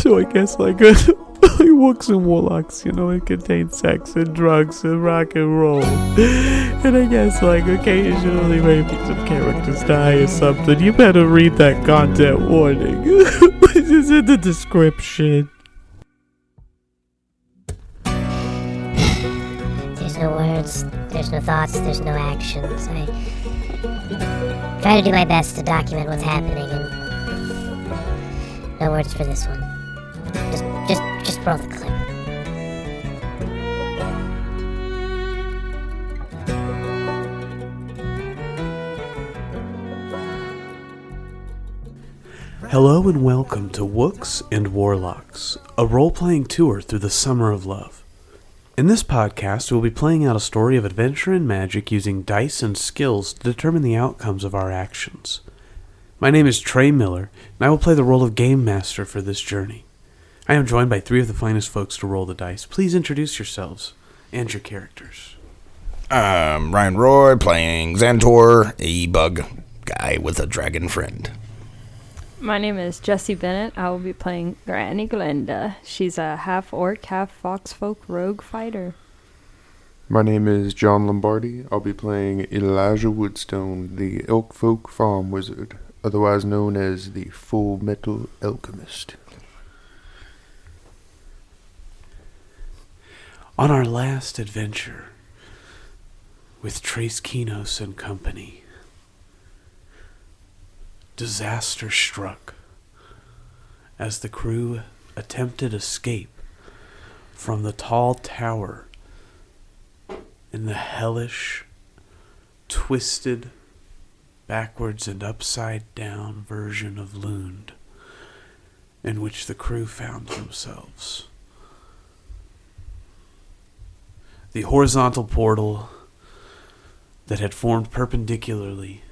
So I guess like Wooks and Warlocks, it contains sex and drugs and rock and roll. And I guess like occasionally maybe some characters die or something. You better read that content warning. Which is in the description. There's no words, there's no thoughts, there's no actions. I try to do my best to document what's happening, and no words for this one. Just roll the clip. Hello and welcome to Wooks and Warlocks, a role-playing tour through the summer of love. In this podcast, we'll be playing out a story of adventure and magic using dice and skills to determine the outcomes of our actions. My name is Trey Miller, and I will play the role of Game Master for this journey. I am joined by three of the finest folks to roll the dice. Please introduce yourselves and your characters. I'm Ryan Roy, playing Xantor, a bug guy with a dragon friend. My name is Jessie Bennett. I will be playing Granny Glenda. She's a half-orc, half-foxfolk rogue fighter. My name is John Lombardi. I'll be playing Elijah Woodstone, the Elk Folk Farm Wizard, otherwise known as the Full Metal Alchemist. On our last adventure with Trace Kinos and company, disaster struck as the crew attempted escape from the tall tower in the hellish, twisted, backwards and upside down version of Lund in which the crew found themselves. The horizontal portal that had formed perpendicularly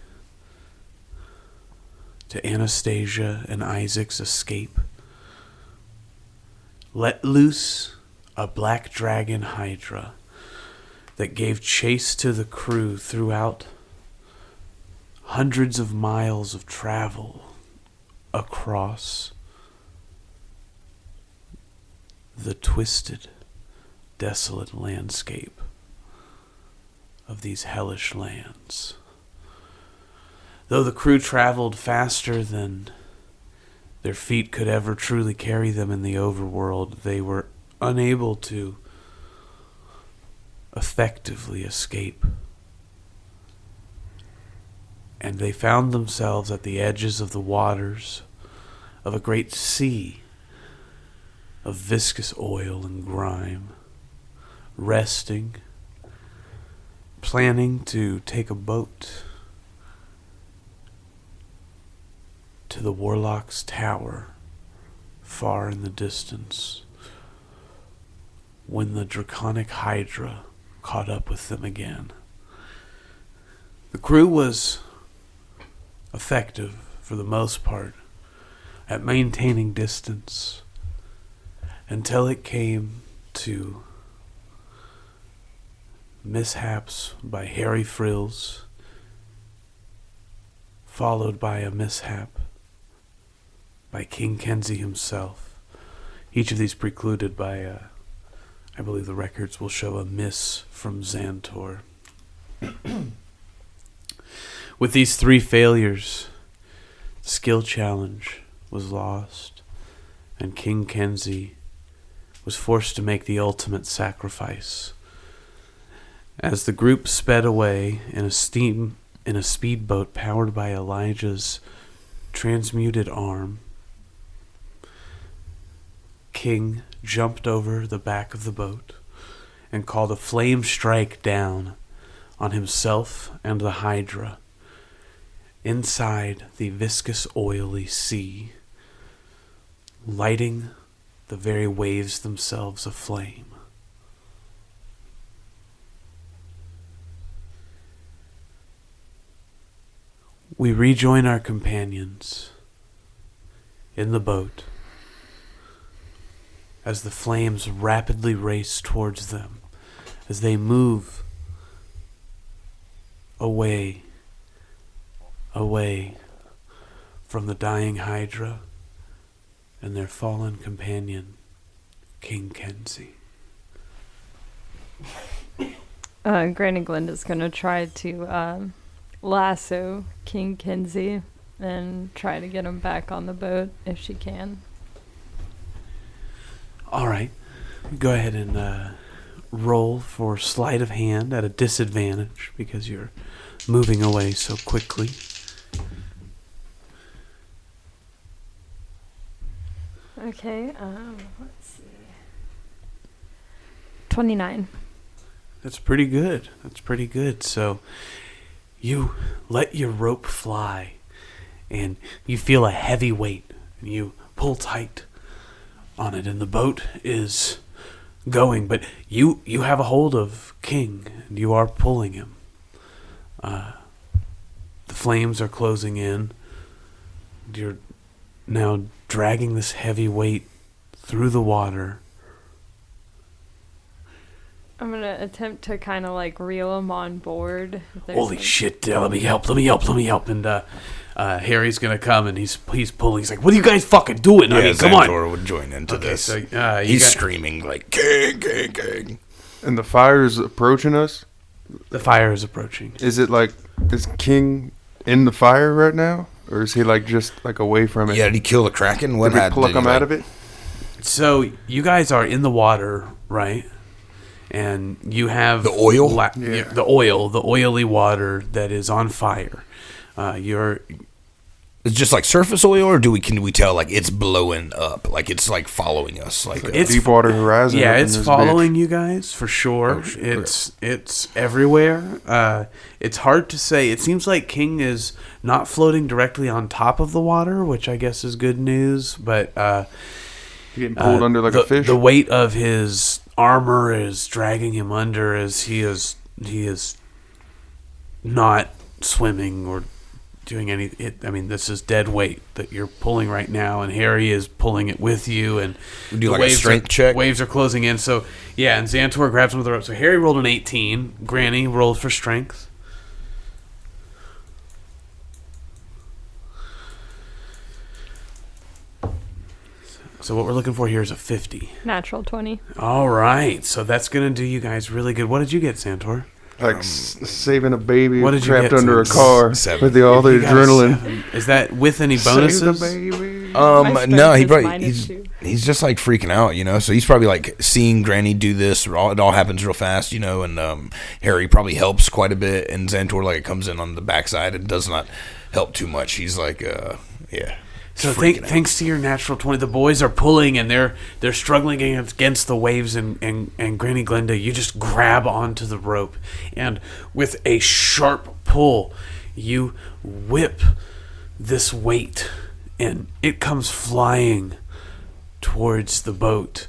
to Anastasia and Isaac's escape let loose a black dragon hydra that gave chase to the crew throughout hundreds of miles of travel across the twisted, desolate landscape of these hellish lands. Though the crew traveled faster than their feet could ever truly carry them in the overworld, they were unable to effectively escape. And they found themselves at the edges of the waters of a great sea of viscous oil and grime, resting, planning to take a boat to the Warlock's tower far in the distance when the draconic hydra caught up with them again. The crew was effective for the most part at maintaining distance until it came to mishaps by Harry Frills, followed by a mishap by King Kenzie himself. Each of these precluded by, I believe the records will show a miss from Xantor. With these three failures, the skill challenge was lost, and King Kenzie was forced to make the ultimate sacrifice. As the group sped away in a speedboat powered by Elijah's transmuted arm, King jumped over the back of the boat and called a flame strike down on himself and the Hydra inside the viscous oily sea, lighting the very waves themselves aflame. We rejoin our companions in the boat as the flames rapidly race towards them, as they move away from the dying Hydra and their fallen companion, King Kenzie. Granny Glinda's gonna try to lasso King Kenzie and try to get him back on the boat if she can. All right. Go ahead and roll for sleight of hand at a disadvantage because you're moving away so quickly. Okay, let's see. 29. That's pretty good. So you let your rope fly and you feel a heavy weight and you pull tight on it and the boat is going, but you have a hold of King and you are pulling him. The flames are closing in. You're now dragging this heavy weight through the water. I'm gonna attempt to kind of like reel him on board. Holy shit, let me help. And Harry's gonna come and he's pulling. He's like, what are you guys fucking doing? Yeah, I mean, come on. Xantor would join into this. So, he's screaming like, King, King, King. And the fire's approaching us? The fire is approaching. Is King in the fire right now? Or is he like just like away from it? Yeah, did he kill the Kraken? What did we pluck him out of it? So you guys are in the water, right? And you have the oil, the oily water that is on fire. It's just like surface oil, or can we tell like it's blowing up, like it's like following us, like it's Deepwater Horizon? Yeah, it's following you guys for sure. It's everywhere. It's hard to say. It seems like King is not floating directly on top of the water, which I guess is good news. But getting pulled under like a fish. The weight of his armor is dragging him under as he is not swimming or doing anything. I mean, this is dead weight that you're pulling right now, and Harry is pulling it with you. And we do like a strength check. Waves are closing in. So yeah, and Xantor grabs him with the rope. So Harry rolled an 18. Granny rolled for strength. So what we're looking for here is a 50. Natural 20. All right. So that's going to do you guys really good. What did you get, Xantor? Like saving a baby what did you trapped get, under a car 7. with all the adrenaline. Is that with any bonuses? Save the baby. No, he's just like freaking out, you know. So he's probably like seeing Granny do this. It all happens real fast, you know. And Harry probably helps quite a bit, and Xantor like comes in on the backside and does not help too much. He's like, yeah. So thanks to your natural 20, the boys are pulling and they're struggling against the waves, and Granny Glinda, you just grab onto the rope, and with a sharp pull, you whip this weight, and it comes flying towards the boat.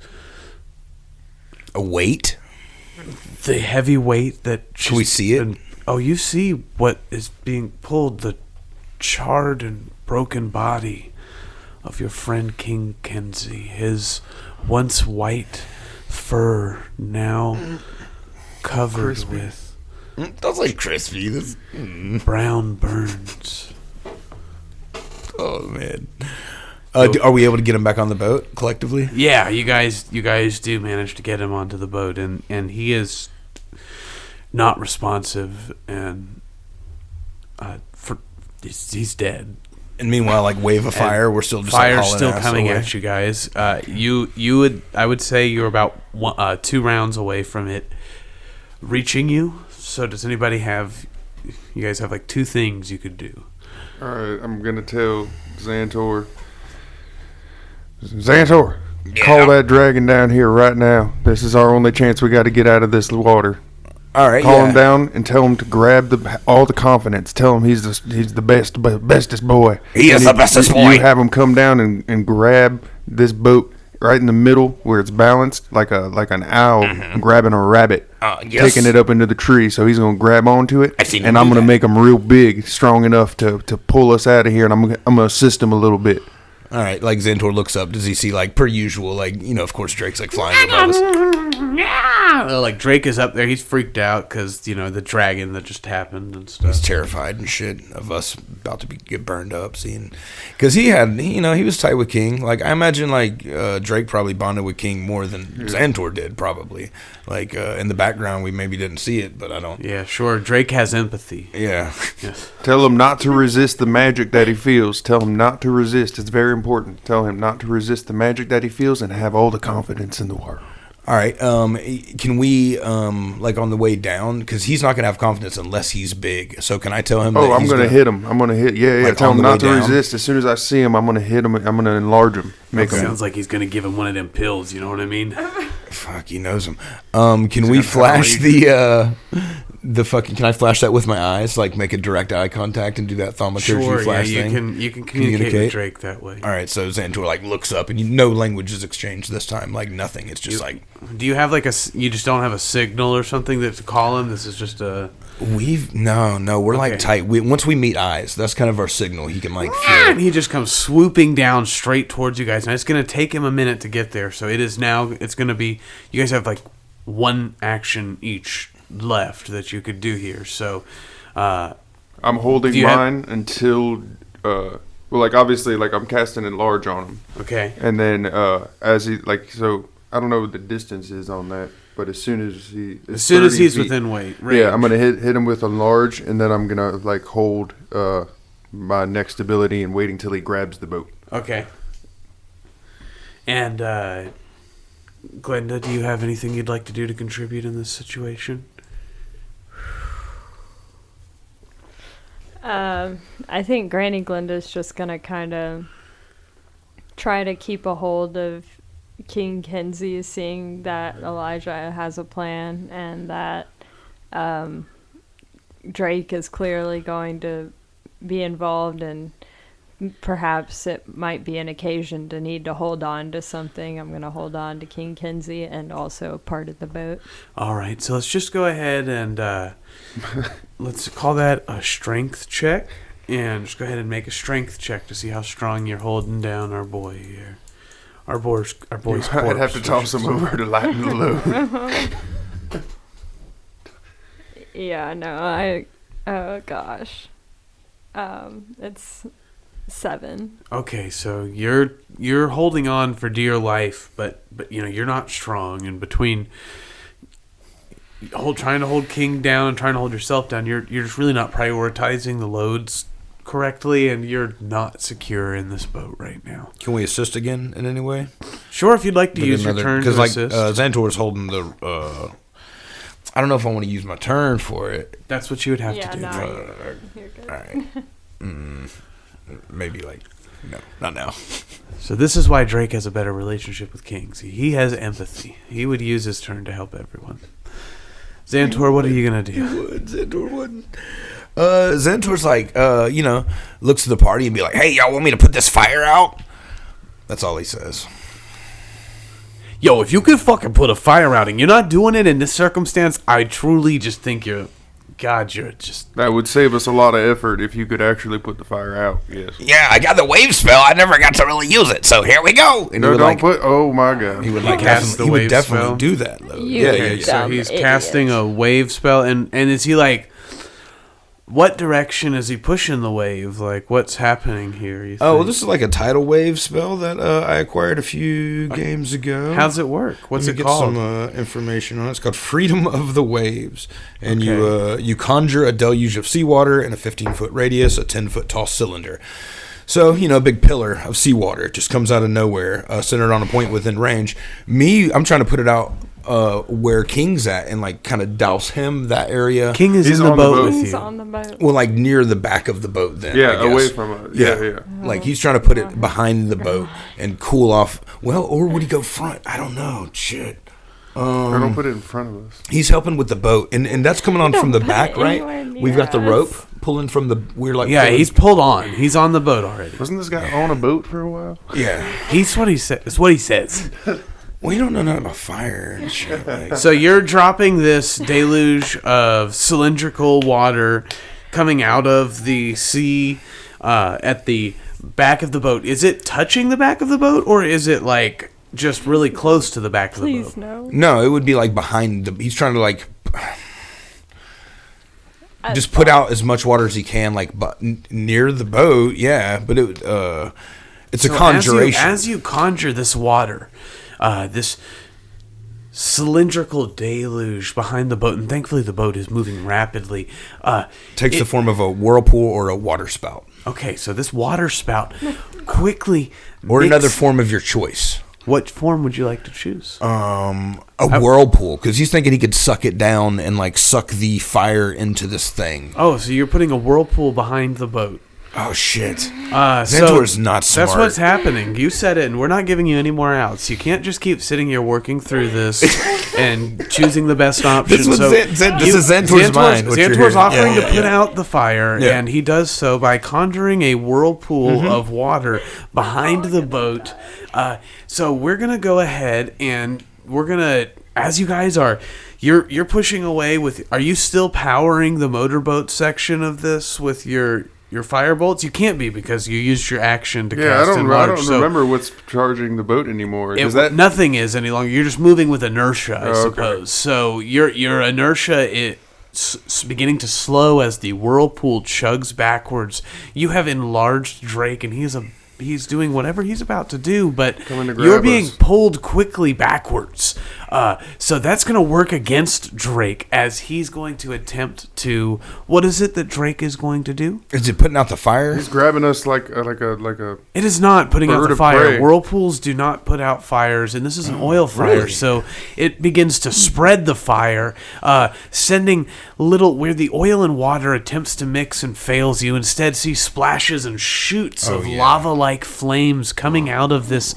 A weight? The heavy weight that... Can we see it? You see what is being pulled, the charred and broken body of your friend King Kenzie. His once white fur now covered crispy. with That's like crispy. brown burns. Oh man. Are we able to get him back on the boat collectively? Yeah, you guys do manage to get him onto the boat, and he is not responsive, and he's dead. And meanwhile, like wave of fire, we're still just fire's like hauling still ass coming away. at you guys. I would say you're about 2 rounds away from it reaching you. So does anybody have? You guys have like 2 things you could do. All right, I'm gonna tell Xantor. Xantor, call that dragon down here right now. This is our only chance. We got to get out of this water. All right, call him down and tell him to grab all the confidence. Tell him he's the bestest boy. He is the bestest boy. You have him come down and grab this boat right in the middle where it's balanced like an owl grabbing a rabbit, taking it up into the tree. So he's gonna grab onto it, and I'm gonna make him real big, strong enough to pull us out of here. And I'm gonna assist him a little bit. All right, like Xantor looks up. Does he see, like per usual, like, you know, of course Drake's like flying above us. Like Drake is up there. He's freaked out because the dragon that just happened and stuff. He's terrified and shit of us about to get burned up. Because he was tight with King. Like I imagine, Drake probably bonded with King more than Xantor did. Probably, in the background we maybe didn't see it, but I don't. Yeah, sure. Drake has empathy. Yeah. Yes. Tell him not to resist the magic that he feels. Tell him not to resist. It's very important. Tell him not to resist the magic that he feels and have all the confidence in the world. All right. Can we, on the way down, because he's not going to have confidence unless he's big. So can I tell him? I'm going to hit him. I'm going to hit. Yeah. Tell him not to resist. As soon as I see him, I'm going to hit him. I'm going to enlarge him. Sounds like he's going to give him one of them pills. You know what I mean? Fuck, he knows him. Can we flash the fucking? Can I flash that with my eyes? Make a direct eye contact and do that thaumaturgy flash thing? You can communicate with Drake that way. All right. So Xantor looks up and no language is exchanged this time. Nothing. It's just Do you have you just don't have a signal or something to call him? This is just a. We're tight. Once we meet eyes, that's kind of our signal. He can feel. And he just comes swooping down straight towards you guys, and it's going to take him a minute to get there. So it's going to be. You guys have one action each left that you could do here. So, I'm holding mine until. Obviously, I'm casting enlarge on him. Okay. And then as he so I don't know what the distance is on that. But as soon as he's within range. Yeah, I'm gonna hit him with enlarge, and then I'm gonna hold my next ability and waiting till he grabs the boat. Okay. And Glenda, do you have anything you'd like to do to contribute in this situation? I think Granny Glenda's just gonna kind of try to keep a hold of King Kenzie, seeing that Elijah has a plan and that Drake is clearly going to be involved, and perhaps it might be an occasion to need to hold on to something. I'm going to hold on to King Kenzie and also part of the boat. All right, so let's just go ahead and let's call that a strength check, and just go ahead and make a strength check to see how strong you're holding down our boy here. Our boy's corpse. I'd have to toss him over to lighten the load. Yeah, no, oh gosh. It's 7. Okay, so you're holding on for dear life, but you're not strong, and between trying to hold King down and trying to hold yourself down, you're just really not prioritizing the loads correctly, and you're not secure in this boat right now. Can we assist again in any way? Sure, if you'd like to use your turn to assist. Because Xantor's holding the. I don't know if I want to use my turn for it. That's what you would have to do. No, you're good. All right. Maybe no, not now. So this is why Drake has a better relationship with King. See, he has empathy. He would use his turn to help everyone. Xantor, what are you gonna do? Xantor wouldn't. Xantor's looks at the party and be like, "Hey, y'all want me to put this fire out?" That's all he says. Yo, if you could fucking put a fire out and you're not doing it in this circumstance, I truly just think you're just... That would save us a lot of effort if you could actually put the fire out, yes. Yeah, I got the wave spell. I never got to really use it, so here we go. And oh my God. He would definitely do that, though. Yeah. So he's casting a wave spell, and is he what direction is he pushing the wave? What's happening here? Well, this is a tidal wave spell that I acquired a few games ago. How's it work? What's it called? Get some information on it. It's called Freedom of the Waves. And you conjure a deluge of seawater in a 15-foot radius, a 10-foot tall cylinder. So, a big pillar of seawater. It just comes out of nowhere, centered on a point within range. I'm trying to put it out where King's at and kind of douse him that area. King is in the boat with you. He's on the boat. Well, near the back of the boat then. Yeah, away from it. Yeah. He's trying to put it behind the boat and cool off. Well, or would he go front? I don't know. Shit. Or don't put it in front of us. He's helping with the boat, and that's coming on from the back, right? We've got the rope pulling from the. He's pulled on. He's on the boat already. Wasn't this guy on a boat for a while? Yeah, it's what he says. Well, you don't know nothing about fire and shit. So you're dropping this deluge of cylindrical water coming out of the sea at the back of the boat. Is it touching the back of the boat, or is it just really close to the back of the boat. Please no. No, it would be like behind the. He's trying to like just put out as much water as he can, like near the boat. Yeah, but it's a conjuration. As you conjure this water, this cylindrical deluge behind the boat, and thankfully the boat is moving rapidly. Takes the form of a whirlpool or a water spout. Okay, so this water spout quickly or another form of your choice. What form would you like to choose? A whirlpool, because he's thinking he could suck it down and like suck the fire into this thing. Oh, so you're putting a whirlpool behind the boat. Oh shit! Zentor's not smart. That's what's happening. You said it, and we're not giving you any more outs. You can't just keep sitting here working through this and choosing the best option. This is Zentor's mind. Zentor's offering to put out the fire, and he does so by conjuring a whirlpool of water behind the boat. So we're gonna go ahead and we're gonna, as you guys are, you're pushing away with. Are you still powering the motorboat section of this with your fire bolts? You can't be because you used your action to cast and march. I don't remember what's charging the boat anymore. Nothing is any longer. You're just moving with inertia, I suppose. Okay. So your inertia is beginning to slow as the whirlpool chugs backwards. You have enlarged Drake, and he's doing whatever he's about to do, but you're being pulled quickly backwards. So that's going to work against Drake as he's going to attempt to. What is it that Drake is going to do? Is it putting out the fire? He's grabbing us like a. It is not putting out the fire. Prey. Whirlpools do not put out fires, and this is an oil fire, really? So it begins to spread the fire, sending little where the oil and water attempts to mix and fails. You instead see splashes and shoots of lava-like flames coming out of this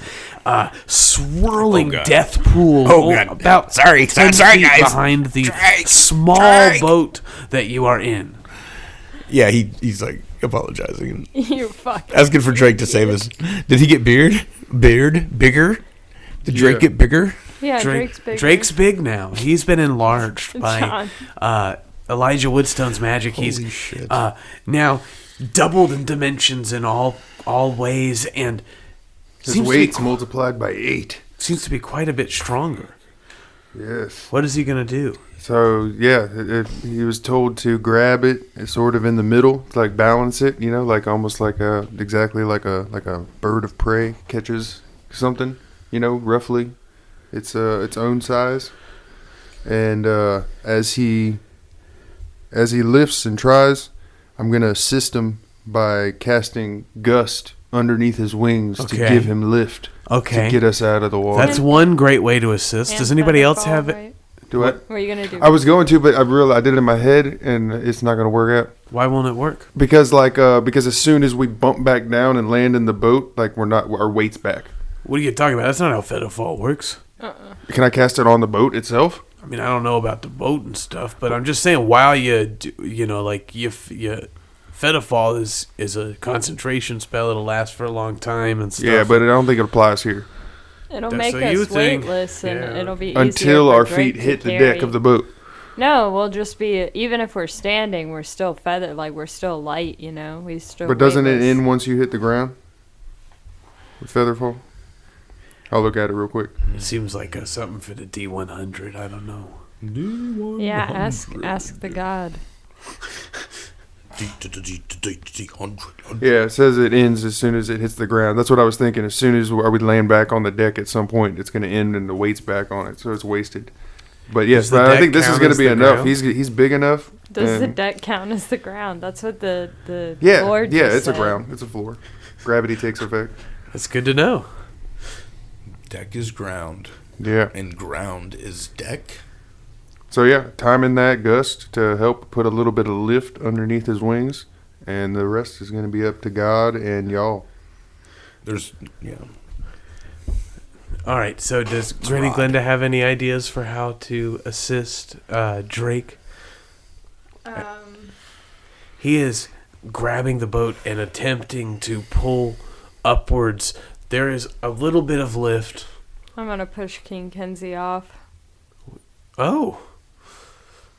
swirling death pool. About 10 feet guys. Behind the small boat that you are in. Yeah, he's like apologizing. You fuck. Asking for Drake to save us. Did he get bigger? Did Drake get bigger? Yeah, Drake's bigger. Drake's big now. He's been enlarged by Elijah Woodstone's magic. Holy shit. Now doubled in dimensions in all ways, and his weight's multiplied by 8. Seems to be quite a bit stronger. Yes. What is he going to do? So, he was told to grab it. It's sort of in the middle, to like balance it, like almost like exactly like a bird of prey catches something, roughly its own size. And as he lifts and tries, I'm going to assist him by casting Gust underneath his wings to give him lift. Okay. To get us out of the water. That's one great way to assist. Does anybody else have it? Right? Do what? What are you going to do? I was going to, but I did it in my head, and it's not going to work out. Why won't it work? Because as soon as we bump back down and land in the boat, our weight's back. What are you talking about? That's not how Fetterfall works. Can I cast it on the boat itself? I mean, I don't know about the boat and stuff, but I'm just saying while you Fetterfall is a concentration spell. It'll last for a long time and stuff. Yeah, but I don't think it applies here. It'll make us weightless, and it'll be easier until for our Drake feet hit to the carry. deck of the boat. No, we'll just be, even if we're standing, we're still feathered, like we're still light, we still. But doesn't it end once you hit the ground? With Featherfall? I'll look at it real quick. It seems like something for the D100. I don't know. D100. Yeah, ask the god. Yeah, it says it ends as soon as it hits the ground. That's what I was thinking. As soon as we land back on the deck at some point, it's going to end and the weight's back on it, so it's wasted. But yes, I think this is going to be enough. He's big enough. Does the deck count as the ground? That's what the Yeah, Lord it's said. a ground. It's a floor. Gravity takes effect. That's good to know. Deck is ground. Yeah. And ground is deck. So timing that Gust to help put a little bit of lift underneath his wings, and the rest is going to be up to God and y'all. All right. So does Granny Glenda have any ideas for how to assist Drake? He is grabbing the boat and attempting to pull upwards. There is a little bit of lift. I'm gonna push King Kenzie off. Oh.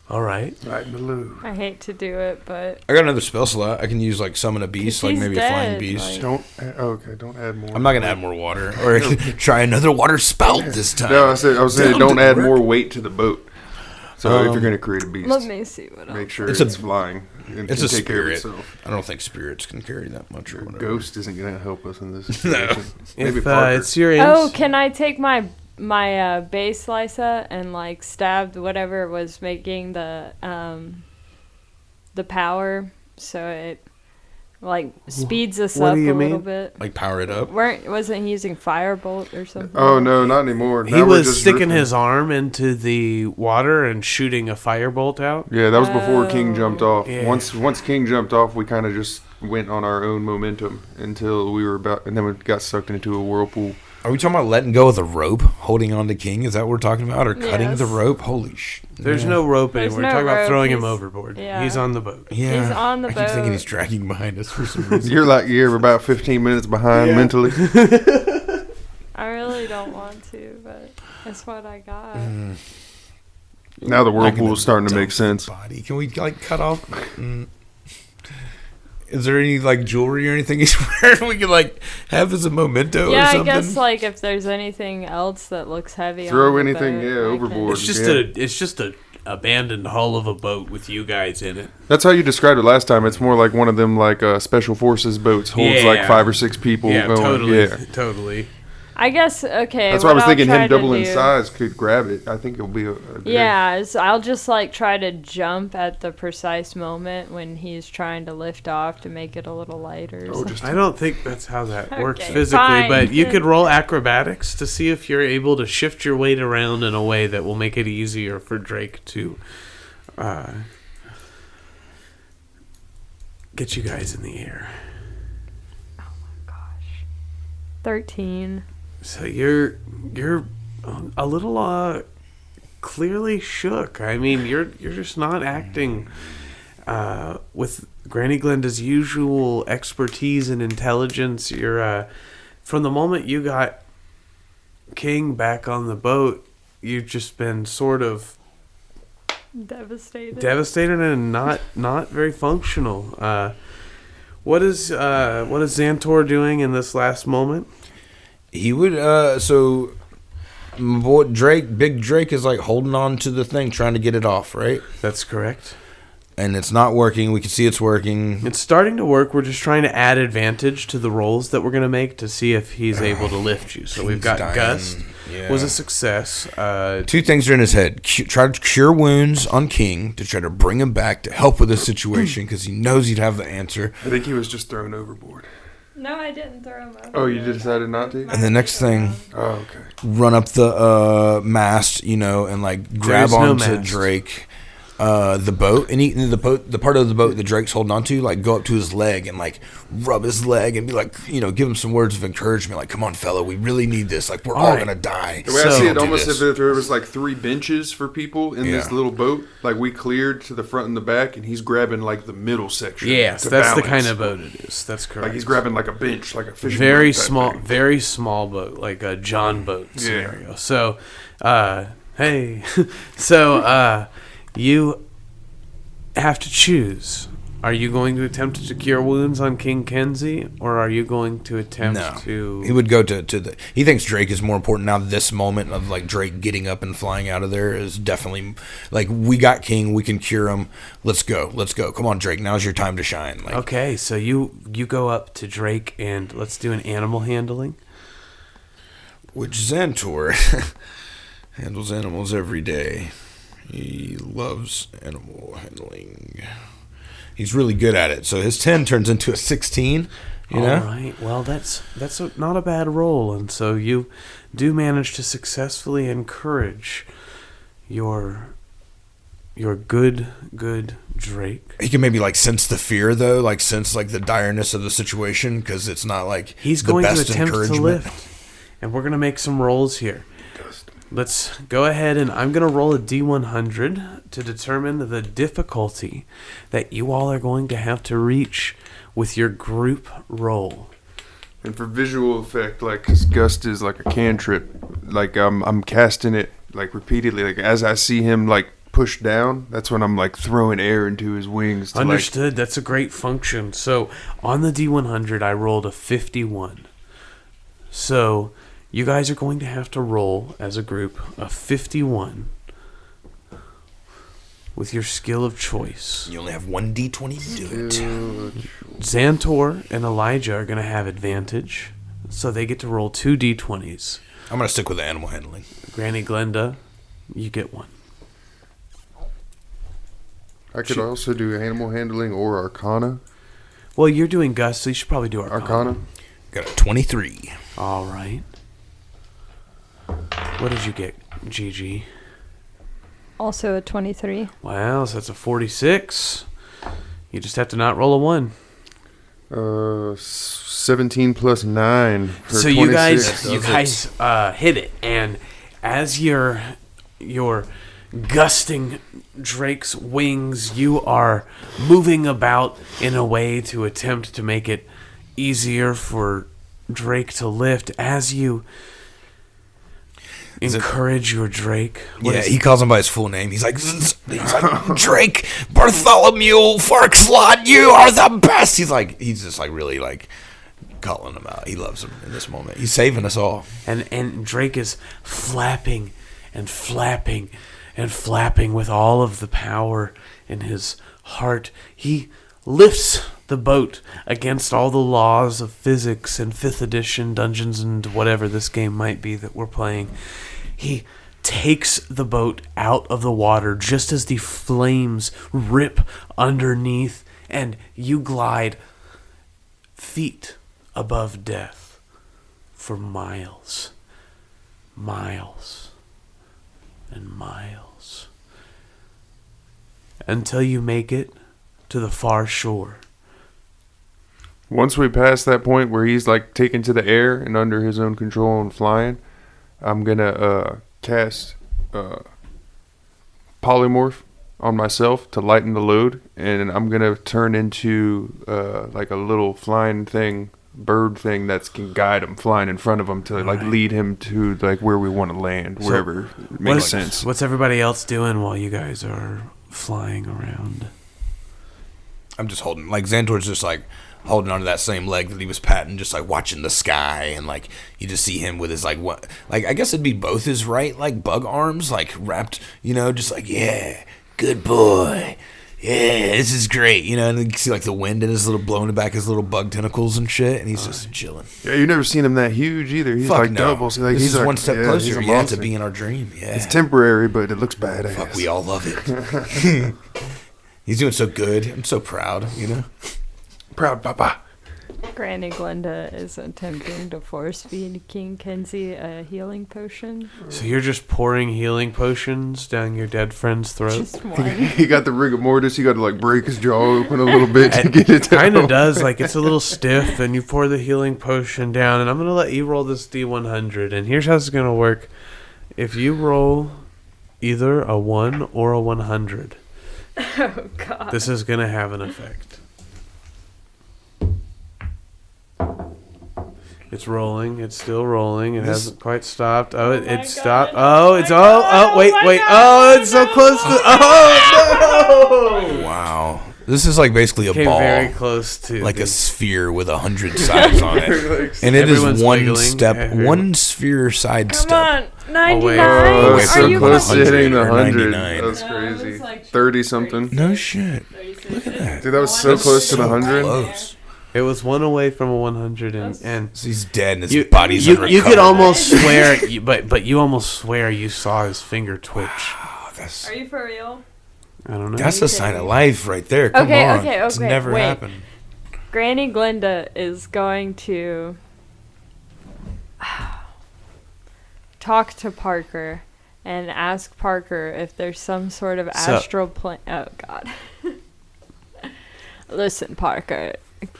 All right. Right in the loo. I hate to do it, but I got another spell slot. I can use like summon a beast, like maybe a flying dead, beast. like- Don't add more. I'm not gonna add more water, or try another water spout this time. No, I was saying Down don't to add work. more weight to the boat. So if you're gonna create a beast, let me see what make else. sure It's it's a- flying. And It's can a take care of spirit. itself. I don't think spirits can carry that much or whatever. Ghost isn't gonna help us in this situation. Maybe If Parker. it's your Oh, can I take my base Lysa and like stab whatever was making the power, so it like speeds us What up do you a little mean? bit. Like power it up. Wasn't he using firebolt or something? Oh no, not anymore. He Now we're was just sticking drifting. his arm into the water and shooting a firebolt out. Yeah, that was before King jumped off. Yeah. Once King jumped off, we kind of just went on our own momentum until we were about, and then we got sucked into a whirlpool. Are we talking about letting go of the rope, holding on to King? Is that what we're talking about, or cutting Yes. the rope? Holy sh! There's yeah. no rope There's anymore. no We're talking about rope. throwing him He's- overboard. yeah. He's on the boat. Yeah, He's on the I keep thinking boat. he's dragging behind us for some reason. You're about 15 minutes behind Yeah. mentally. I really don't want to, but that's what I got. Now the I'm whirlpool gonna is starting to dump make sense. the Body. Can we like cut off? Is there any like jewelry or anything he's wearing we can like have as a memento or Yeah, I something? guess like if there's anything else that looks heavy, Throw on the anything, boat, yeah, I can- overboard. It's just a abandoned hull of a boat with you guys in it. That's how you described it last time. It's more like one of them like special forces boats holds like Yeah. 5 or 6 people Yeah, going. totally, Yeah. totally. I guess okay. That's why I what was I'll thinking try him to doubling do- size could grab it. I think it'll be a good. Yeah, I'll just like try to jump at the precise moment when he's trying to lift off to make it a little lighter. Oh, just I don't think that's how that works Okay, physically, fine. but you could roll acrobatics to see if you're able to shift your weight around in a way that will make it easier for Drake to get you guys in the air. 13. So you're a little clearly shook. I mean, you're just not acting with Granny Glenda's usual expertise and intelligence. You're from the moment you got King back on the boat, you've just been sort of devastated and not very functional. What is Xantor doing in this last moment? He would so my boy Big Drake is like holding on to the thing, trying to get it off, right? That's correct. And it's not working. We can see it's working. It's starting to work. We're just trying to add advantage to the rolls that we're going to make to see if he's able to lift you. So we've got Dying. Gust Yeah. was a success. 2 things are in his head. Try to cure wounds on King to try to bring him back to help with the situation because he knows he'd have the answer. I think he was just thrown overboard. No, I didn't throw him over. Oh, you decided not to? And the next thing, Oh, okay. run up the mast, and like grab There's no onto mast. Drake. The boat, and the part of the boat that Drake's holding onto, like go up to his leg and like rub his leg and be like, give him some words of encouragement, like, "Come on, fella, we really need this. Like, we're all right. gonna die." The way I So- see it, Do almost this. as if there was like 3 benches for people in this Yeah. little boat. Like we cleared to the front and the back, and he's grabbing like the middle section. Yes, to that's the balance. kind of boat it is. That's correct. Like he's grabbing like a bench, like a fishing very boat type small, thing. very small boat, like a John boat scenario. So, hey, so you have to choose. Are you going to attempt to cure wounds on King Kenzie, or are you going to attempt No, to? he would go to the. He thinks Drake is more important now. This moment of like Drake getting up and flying out of there is definitely like we got King, we can cure him. Let's go. Come on, Drake. Now's your time to shine. Like, Okay, so you go up to Drake and let's do an animal handling. which Xantor handles animals every day. He loves animal handling. He's really good at it. So his 10 turns into a 16. You know? All right. Well, that's not a bad roll, and so you do manage to successfully encourage your good Drake. He can maybe like sense the fear though, like sense like the direness of the situation because it's not like He's the going to best attempt to encouragement. lift, and we're gonna make some rolls here. Let's go ahead and I'm going to roll a D100 to determine the difficulty that you all are going to have to reach with your group roll. And for visual effect, like 'cause Gust is like a cantrip, like I'm casting it like repeatedly, like as I see him like push down, that's when I'm like throwing air into his wings. To Understood. That's a great function. So on the D100, I rolled a 51. So you guys are going to have to roll as a group a 51 with your skill of choice. You only have one D20 to do it. Xantor and Elijah are going to have advantage, so they get to roll 2 D20s. I'm going to stick with the animal handling. Granny Glenda, you get 1. I could also do animal handling or Arcana. Well, you're doing Gus, so you should probably do Arcana. Got a 23. All right. What did you get, Gigi? Also a 23. Wow, so that's a 46. You just have to not roll a 1. 17 plus 9 for so 26. you guys hit it, and as you're gusting Drake's wings, you are moving about in a way to attempt to make it easier for Drake to lift as you encourage your Drake. He calls him by his full name. He's like Drake Bartholomew Farkslot, you are the best. He's just like really like calling him out. He loves him in this moment. He's saving us all. And Drake is flapping and flapping and flapping with all of the power in his heart. He lifts the boat against all the laws of physics and 5th edition Dungeons and whatever this game might be that we're playing. He takes the boat out of the water just as the flames rip underneath, and you glide feet above death for miles, miles, and miles, until you make it to the far shore. Once we pass that point where he's like taken to the air and under his own control and flying, I'm gonna cast polymorph on myself to lighten the load, and I'm gonna turn into like a little flying thing, bird thing that can guide him, flying in front of him to like lead him to like where we want to land, wherever it makes sense. What's everybody else doing while you guys are flying around? I'm just holding, like Xantor's just like holding onto that same leg that he was patting, just like watching the sky, and like you just see him with his like what, like I guess it'd be both his right like bug arms like wrapped, just like, yeah, good boy, yeah, this is great, and you see like the wind in his little blowing back his little bug tentacles and shit, and he's just chilling. Yeah, you've never seen him that huge either. He's like doubles. Like, he's like, one step closer. Yeah, to be in our dream. Yeah, it's temporary, but it looks badass. Fuck, we all love it. He's doing so good. I'm so proud. Proud papa. Granny Glenda is attempting to force feed King Kenzie a healing potion. So you're just pouring healing potions down your dead friend's throat? Just one. He got the rigor mortis. He got to like break his jaw open a little bit to get it down. Kind of does. Like it's a little stiff, and you pour the healing potion down, and I'm going to let you roll this D100. And here's how it's going to work. If you roll either a 1 or a 100, oh, God. this is going to have an effect. It's rolling. It's still rolling. It hasn't quite stopped. Oh, it stopped. Oh, it's wait. Oh, it's so close to. Oh no! Wow, this is like basically a ball. Very close to like a sphere with 100 sides on it, and it is one sphere side Come step. on, 99. Oh, Away so from close to hitting the 100. 100. That's crazy. 30 something. No shit. Look at that. Dude, that was so close to the 100. Close. It was one away from a 100, and So he's dead, and his body's you could almost swear, but you almost swear you saw his finger twitch. Wow, Are you for real? I don't know. That's a sign of life right there. Come on. Okay. It's never happened. Granny Glenda is going to talk to Parker and ask Parker if there's some sort of astral plane. Oh, God. Listen, Parker.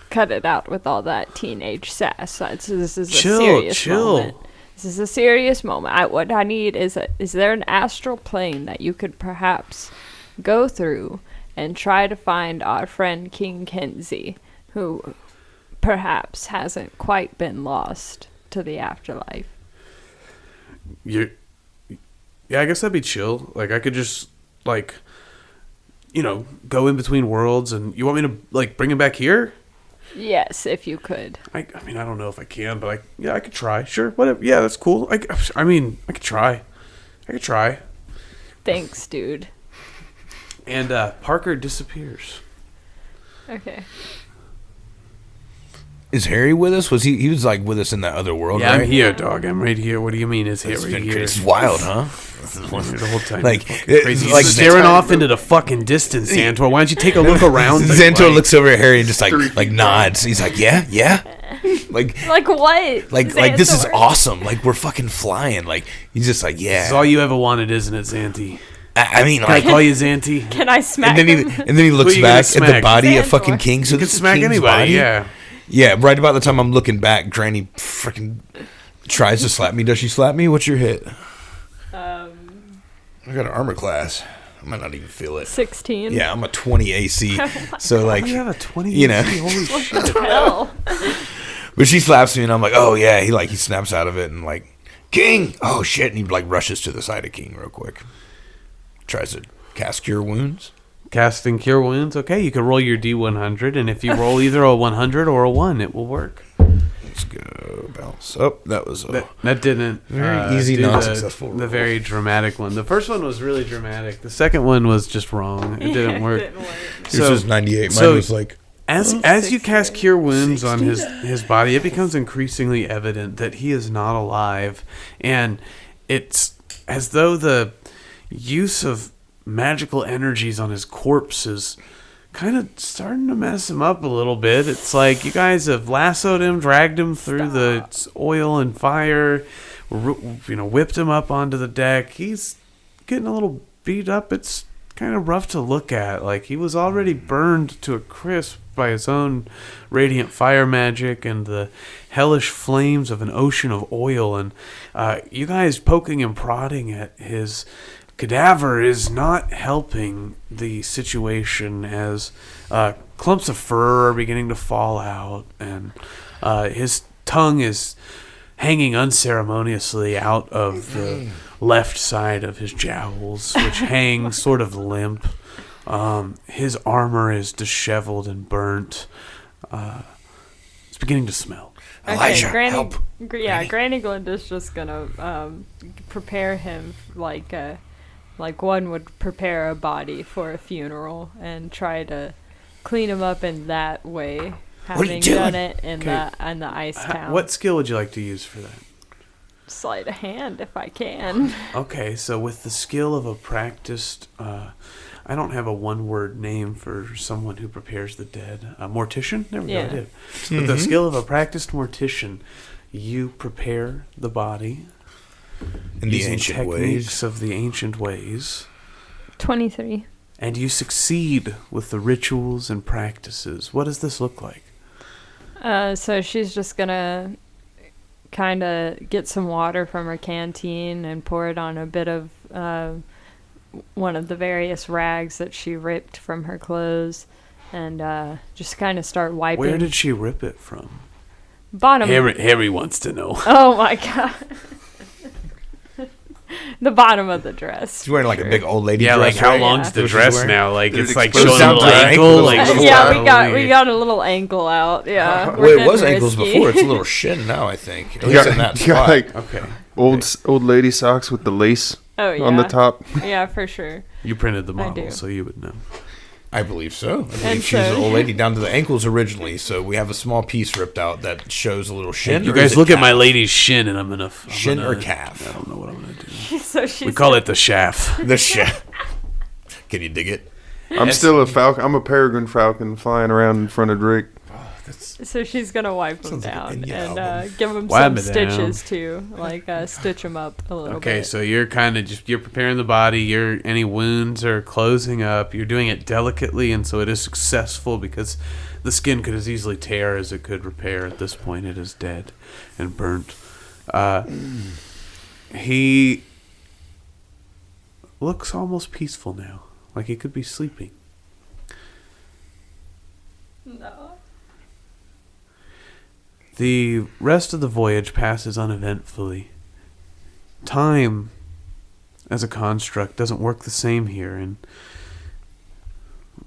Cut it out with all that teenage sass. This is a serious moment. This is a serious moment. What I need is there an astral plane that you could perhaps go through and try to find our friend King Kenzie, who perhaps hasn't quite been lost to the afterlife? Yeah, I guess that'd be chill. Like I could just like, go in between worlds, and you want me to, like, bring him back here? Yes, if you could. I mean, I don't know if I can, but I could try. Sure, whatever. Yeah, that's cool. I mean, I could try. Thanks, dude. And Parker disappears. Okay. Is Harry with us? Was he was like with us in that other world? Yeah, right? I'm here, dog. I'm right here. What do you mean? Is Harry here? It's wild, huh? The whole time, like crazy. Like staring off into the fucking distance, Xantor. Why don't you take a look around? Xantor looks over at Harry and just like nods. He's like, yeah. Like what? Like this is awesome. Like we're fucking flying. Like he's just like, yeah. This is all you ever wanted, isn't it, Xanti? I mean, can I call you Xanti? Can I smack him? And then he looks back at the body Xantor. of fucking King. So you can smack anybody. Body. Yeah. Yeah, right about the time I'm looking back, Granny freaking tries to slap me. Does she slap me? What's your hit? I got an armor class. I might not even feel it. 16. Yeah, I'm a 20 AC. So like, you have a 20 AC? Holy shit! What the hell? But she slaps me, and I'm like, oh yeah. He snaps out of it, and like, King. Oh shit! And he like rushes to the side of King real quick. Tries to cast Cure Wounds. Casting Cure Wounds. Okay, you can roll your D100, and if you roll either a 100 or a 1, it will work. Let's go. Bounce up. That was that didn't very easy, non-successful. The very dramatic one. The first one was really dramatic. The second one was just wrong. It didn't work. Yours was 98. Mine was like. As you cast Cure Wounds on his body, it becomes increasingly evident that he is not alive, and it's as though the use of magical energies on his corpse is kind of starting to mess him up a little bit. It's like you guys have lassoed him, dragged him through the oil and fire, whipped him up onto the deck. He's getting a little beat up. It's kind of rough to look at. Like he was already burned to a crisp by his own radiant fire magic and the hellish flames of an ocean of oil. And you guys poking and prodding at his cadaver is not helping the situation as clumps of fur are beginning to fall out, and his tongue is hanging unceremoniously out of the left side of his jowls, which hang sort of limp. His armor is disheveled and burnt. It's beginning to smell. Elijah, Granny, help. Yeah, Granny Glinda's just gonna prepare him like one would prepare a body for a funeral and try to clean him up in that way, having done it in the ice town. What skill would you like to use for that? Sleight of hand, if I can. Okay, so with the skill of a practiced, I don't have a one-word name for someone who prepares the dead. A mortician? There we go, I did. With the skill of a practiced mortician, you prepare the body in the ancient ways of the ancient ways. 23. And you succeed with the rituals and practices. What does this look like? So she's just gonna kind of get some water from her canteen and pour it on a bit of one of the various rags that she ripped from her clothes, and just kind of start wiping. Where did she rip it from? Bottom. Harry wants to know. Oh my god. The bottom of the dress. She's wearing like a big old lady dress. Yeah, like how right? long's the dress now? Like it's like showing a little ankle. Like yeah, we got a little ankle out. Yeah. Well, it was ankles before. It's a little shin now, I think. At least in that spot. Like old lady socks with the lace on the top. Yeah, for sure. You printed the model, so you would know. I believe so. I believe she's an old lady down to the ankles originally, so we have a small piece ripped out that shows a little shin. You guys look at my lady's shin, and I'm gonna shin or calf. I don't know what I'm gonna do. So we call it the shaft. The shaft. Can you dig it? I'm still a falcon. I'm a peregrine falcon flying around in front of Drake. So she's gonna wipe him down and give him wipe some stitches too, like stitch him up a little bit. Okay, so you're kind of you're preparing the body. Any wounds are closing up. You're doing it delicately, and so it is successful because the skin could as easily tear as it could repair. At this point, it is dead and burnt. He looks almost peaceful now, like he could be sleeping. No. The rest of the voyage passes uneventfully. Time as a construct doesn't work the same here. And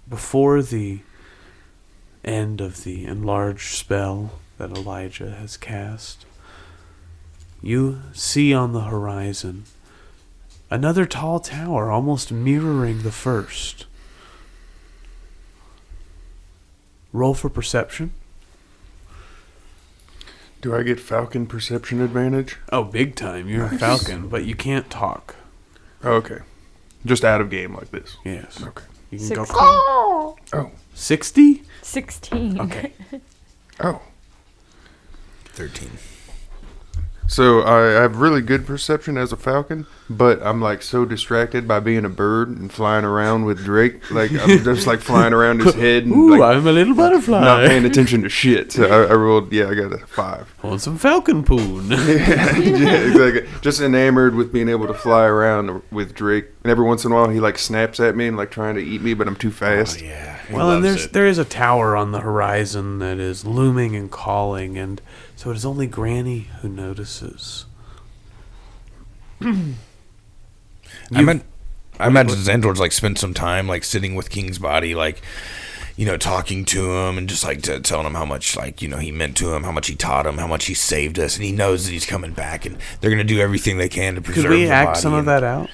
before the end of the enlarged spell that Elijah has cast, you see on the horizon another tall tower almost mirroring the first. Roll for perception. Do I get Falcon perception advantage? Oh, big time. You're a Falcon, but you can't talk. Okay. Just out of game like this. Yes. Okay. You can 16. go. Oh. 60? 16. Okay. Oh. 13. So I have really good perception as a falcon, but I'm like so distracted by being a bird and flying around with Drake. Like I'm just like flying around his head and Ooh, like I'm a little butterfly. not paying attention to shit. So I rolled, I got a 5. Want some falcon poon. yeah, exactly. Just enamored with being able to fly around with Drake. And every once in a while he like snaps at me and like trying to eat me, but I'm too fast. Oh, yeah. Well, and there is a tower on the horizon that is looming and calling, and so it is only Granny who notices. I imagine Xandor's like spent some time like sitting with King's body, like, you know, talking to him and just like telling him how much, like, you know, he meant to him, how much he taught him, how much he saved us, and he knows that he's coming back, and they're gonna do everything they can to preserve. Could we the act body some of that out?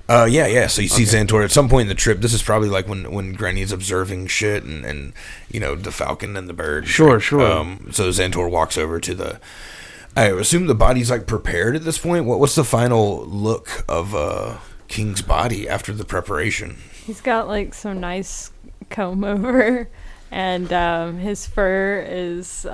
Yeah. So you see Xandor at some point in the trip. This is probably like when Granny's observing shit and you know, the falcon and the bird. Sure. So Xandor walks over to the. I assume the body's like prepared at this point. What's the final look of King's body after the preparation? He's got like some nice comb over, and his fur is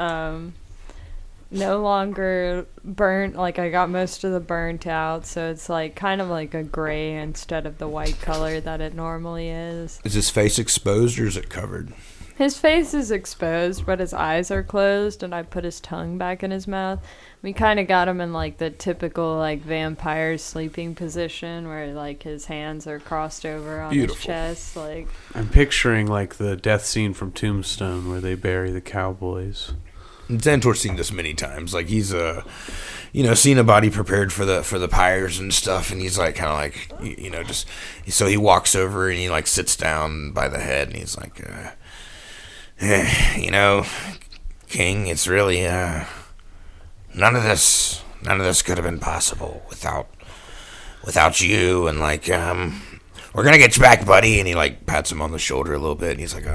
no longer burnt. Like, I got most of the burnt out, so it's like kind of like a gray instead of the white color that it normally is. Is his face exposed or is it covered? His face is exposed, but his eyes are closed, and I put his tongue back in his mouth. We kind of got him in like the typical like vampire sleeping position, where like his hands are crossed over on his chest. Like, I'm picturing like the death scene from Tombstone where they bury the cowboys. Xandor's seen this many times. Like, he's you know, seen a body prepared for the pyres and stuff, and he's like kind of like, you know, just so he walks over and he like sits down by the head and he's like, you know, King, it's really none of this could have been possible without you, and like we're gonna get you back, buddy. And he like pats him on the shoulder a little bit, and he's like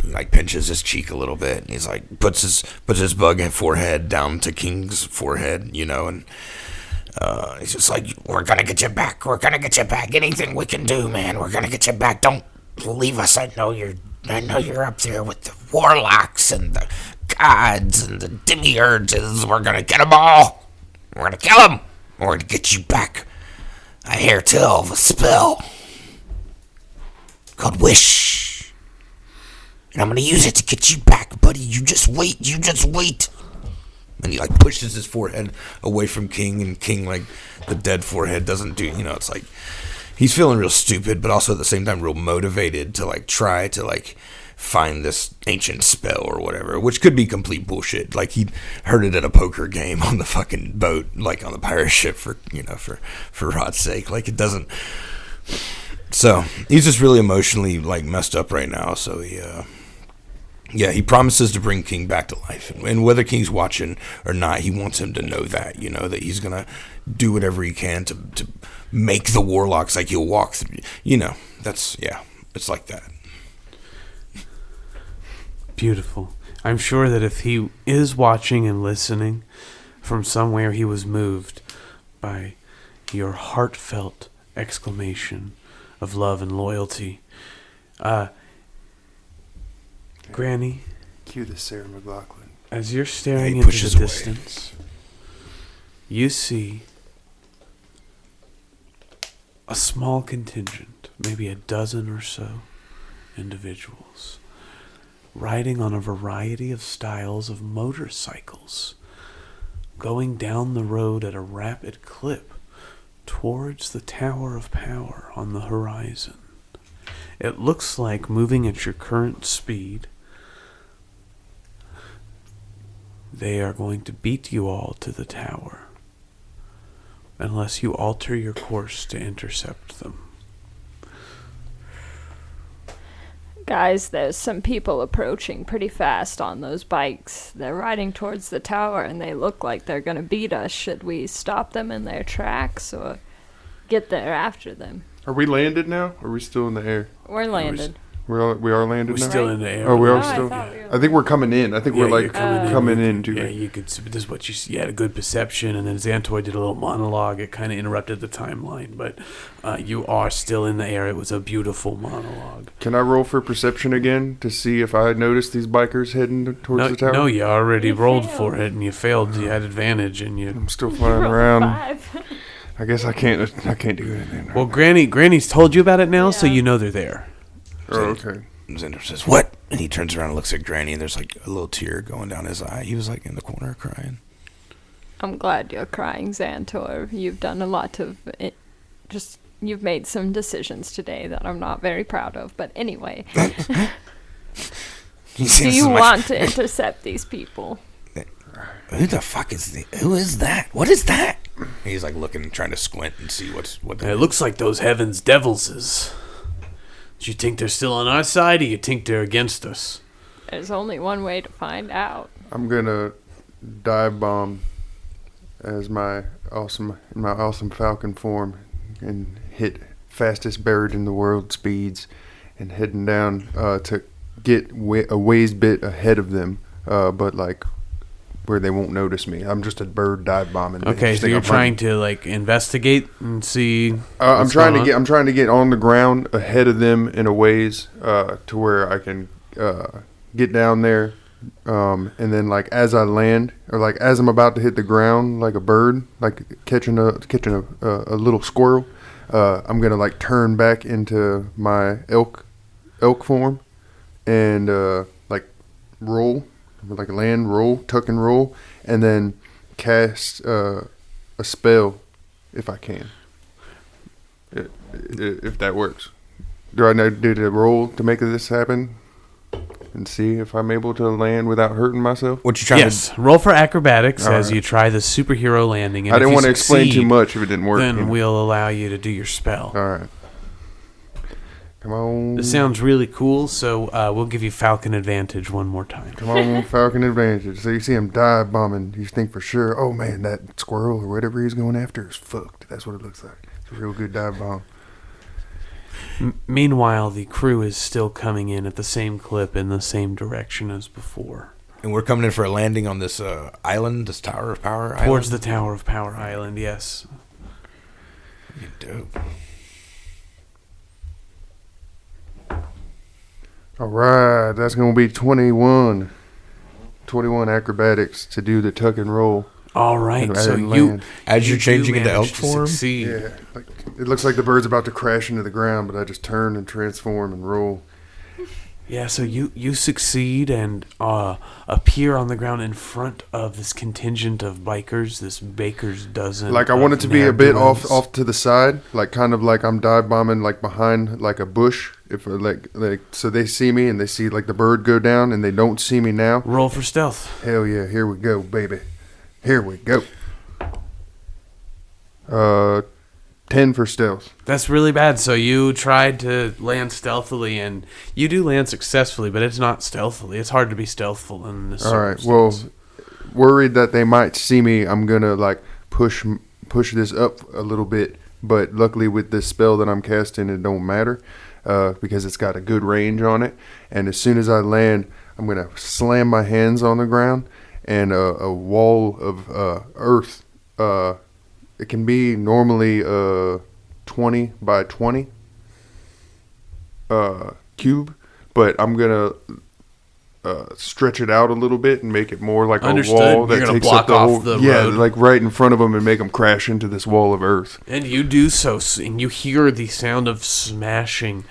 he like pinches his cheek a little bit, and he's like puts his bug forehead down to King's forehead, you know, and he's just like, we're gonna get you back, anything we can do, man, we're gonna get you back, don't leave us. I know you're up there with the warlocks and the gods and the demiurges. We're gonna get them all. We're gonna kill them. We're gonna get you back. I hear tell of a spell called Wish, and I'm gonna use it to get you back, buddy. You just wait. And he like pushes his forehead away from King, and King, like, the dead forehead doesn't do, you know, it's like he's feeling real stupid, but also at the same time real motivated to like try to like find this ancient spell or whatever, which could be complete bullshit. Like, he heard it at a poker game on the fucking boat, like on the pirate ship, for, you know, for Rod's sake. Like, it doesn't. So he's just really emotionally like messed up right now. So he promises to bring King back to life, and whether King's watching or not, he wants him to know that, you know, that he's gonna do whatever he can to make the warlocks, like, he'll walk through, you know. That's, yeah, it's like that. Beautiful. I'm sure that if he is watching and listening from somewhere, he was moved by your heartfelt exclamation of love and loyalty. Granny, Cue the Sarah McLachlan. as you're staring into the distance, you see a small contingent, maybe a dozen or so individuals, riding on a variety of styles of motorcycles, going down the road at a rapid clip towards the Tower of Power on the horizon. It looks like, moving at your current speed, they are going to beat you all to the tower. unless you alter your course to intercept them. Guys, there's some people approaching pretty fast on those bikes. They're riding towards the tower, and they look like they're going to beat us. Should we stop them in their tracks or get there after them? Are we landed now? Or are we still in the air? We're landed. We are landed We're now? still in the air. Oh, we are No, still? I think we're coming in. I think we're like coming in too. Yeah, you could. This is what you had a good perception, and then Xantoy did a little monologue. It kind of interrupted the timeline, but you are still in the air. It was a beautiful monologue. Can I roll for perception again to see if I noticed these bikers heading towards the tower? No, you already rolled failed. for it, and you failed. You had advantage, and you. I'm still flying around. 5. I guess I can't do anything. Well, Granny's told you about it now, so Yeah. you know they're there. Oh, okay. Xander says, "What?" And he turns around and looks at Granny, and there's like a little tear going down his eye. He was like in the corner crying. I'm glad you're crying, Xantor. You've done a lot of you've made some decisions today that I'm not very proud of. But anyway, do you want to intercept these people? Who the fuck who is that? What is that? He's like looking, trying to squint and see what. It looks like those heavens devils. Do you think they're still on our side, or you think they're against us? There's only one way to find out. I'm gonna dive bomb as my awesome falcon form and hit fastest bird in the world speeds and heading down to get a ways bit ahead of them, but like where they won't notice me. I'm just a bird dive bombing. Okay, so you're trying to like investigate and see. I'm trying to get on the ground ahead of them in a ways to where I can get down there, and then like as I land or like as I'm about to hit the ground, like a bird, like catching a little squirrel, I'm gonna like turn back into my elk form and like roll. Like land, roll, tuck and roll, and then cast a spell if I can. If that works. Do I need to roll to make this happen? And see if I'm able to land without hurting myself? What you trying Yes, roll for acrobatics All as right. you try the superhero landing. And I didn't if want to you explain too succeed, much if it didn't work. Then we'll allow you to do your spell. All right. Come on. This sounds really cool, so we'll give you Falcon advantage one more time. Come on, Falcon advantage. So you see him dive bombing. You think for sure, oh man, that squirrel or whatever he's going after is fucked. That's what it looks like. It's a real good dive bomb. Meanwhile, the crew is still coming in at the same clip in the same direction as before. And we're coming in for a landing on this island, this Tower of Power island? Towards the Tower of Power Island, yes. Dope. All right, that's going to be 21 acrobatics to do the tuck and roll. All right, so and you... land. As you're changing into elk managed to form? succeed. Yeah, like, it looks like the bird's about to crash into the ground, but I just turn and transform and roll. Yeah, so you succeed and appear on the ground in front of this contingent of bikers, this baker's dozen. Like I want it to be a bit ne'er-do-wells. off to the side, like kind of like I'm dive bombing like behind like a bush. If like so they see me and they see like the bird go down and they don't see me now. Roll for stealth. Hell yeah, here we go, baby. Here we go. 10 for stealth. That's really bad. So you tried to land stealthily, and you do land successfully, but it's not stealthily. It's hard to be stealthful in this. All right. Well, worried that they might see me, I'm gonna like push this up a little bit. But luckily, with this spell that I'm casting, it don't matter because it's got a good range on it. And as soon as I land, I'm gonna slam my hands on the ground, and a wall of earth. It can be normally 20 by 20 cube, but I'm gonna stretch it out a little bit and make it more like Understood. a wall that You're gonna takes block up the off whole. the Yeah, road. like right in front of them and make them crash into this wall of earth. And you do so, and you hear the sound of smashing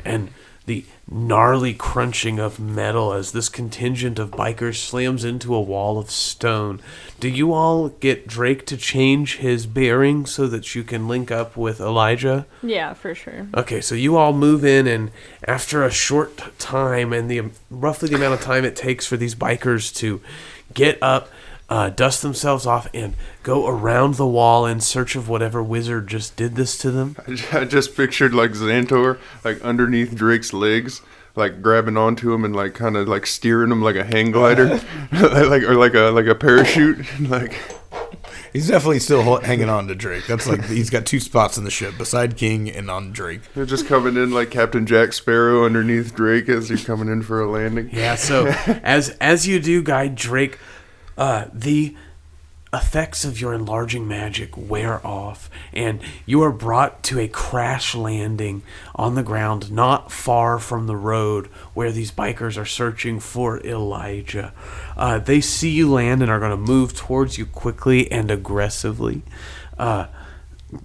and the gnarly crunching of metal as this contingent of bikers slams into a wall of stone. Do you all get Drake to change his bearing so that you can link up with Elijah? Yeah, for sure. Okay, so you all move in, and after a short time, and roughly the amount of time it takes for these bikers to get up, dust themselves off and go around the wall in search of whatever wizard just did this to them. I just pictured like Xantor, like underneath Drake's legs, like grabbing onto him and like kind of like steering him like a hang glider, like a parachute, like. He's definitely still hanging on to Drake. That's like he's got 2 spots in the ship, beside King and on Drake. They're just coming in like Captain Jack Sparrow underneath Drake as he's coming in for a landing. Yeah. So as you do guide Drake, the effects of your enlarging magic wear off, and you are brought to a crash landing on the ground not far from the road where these bikers are searching for Elijah. They see you land and are going to move towards you quickly and aggressively. Do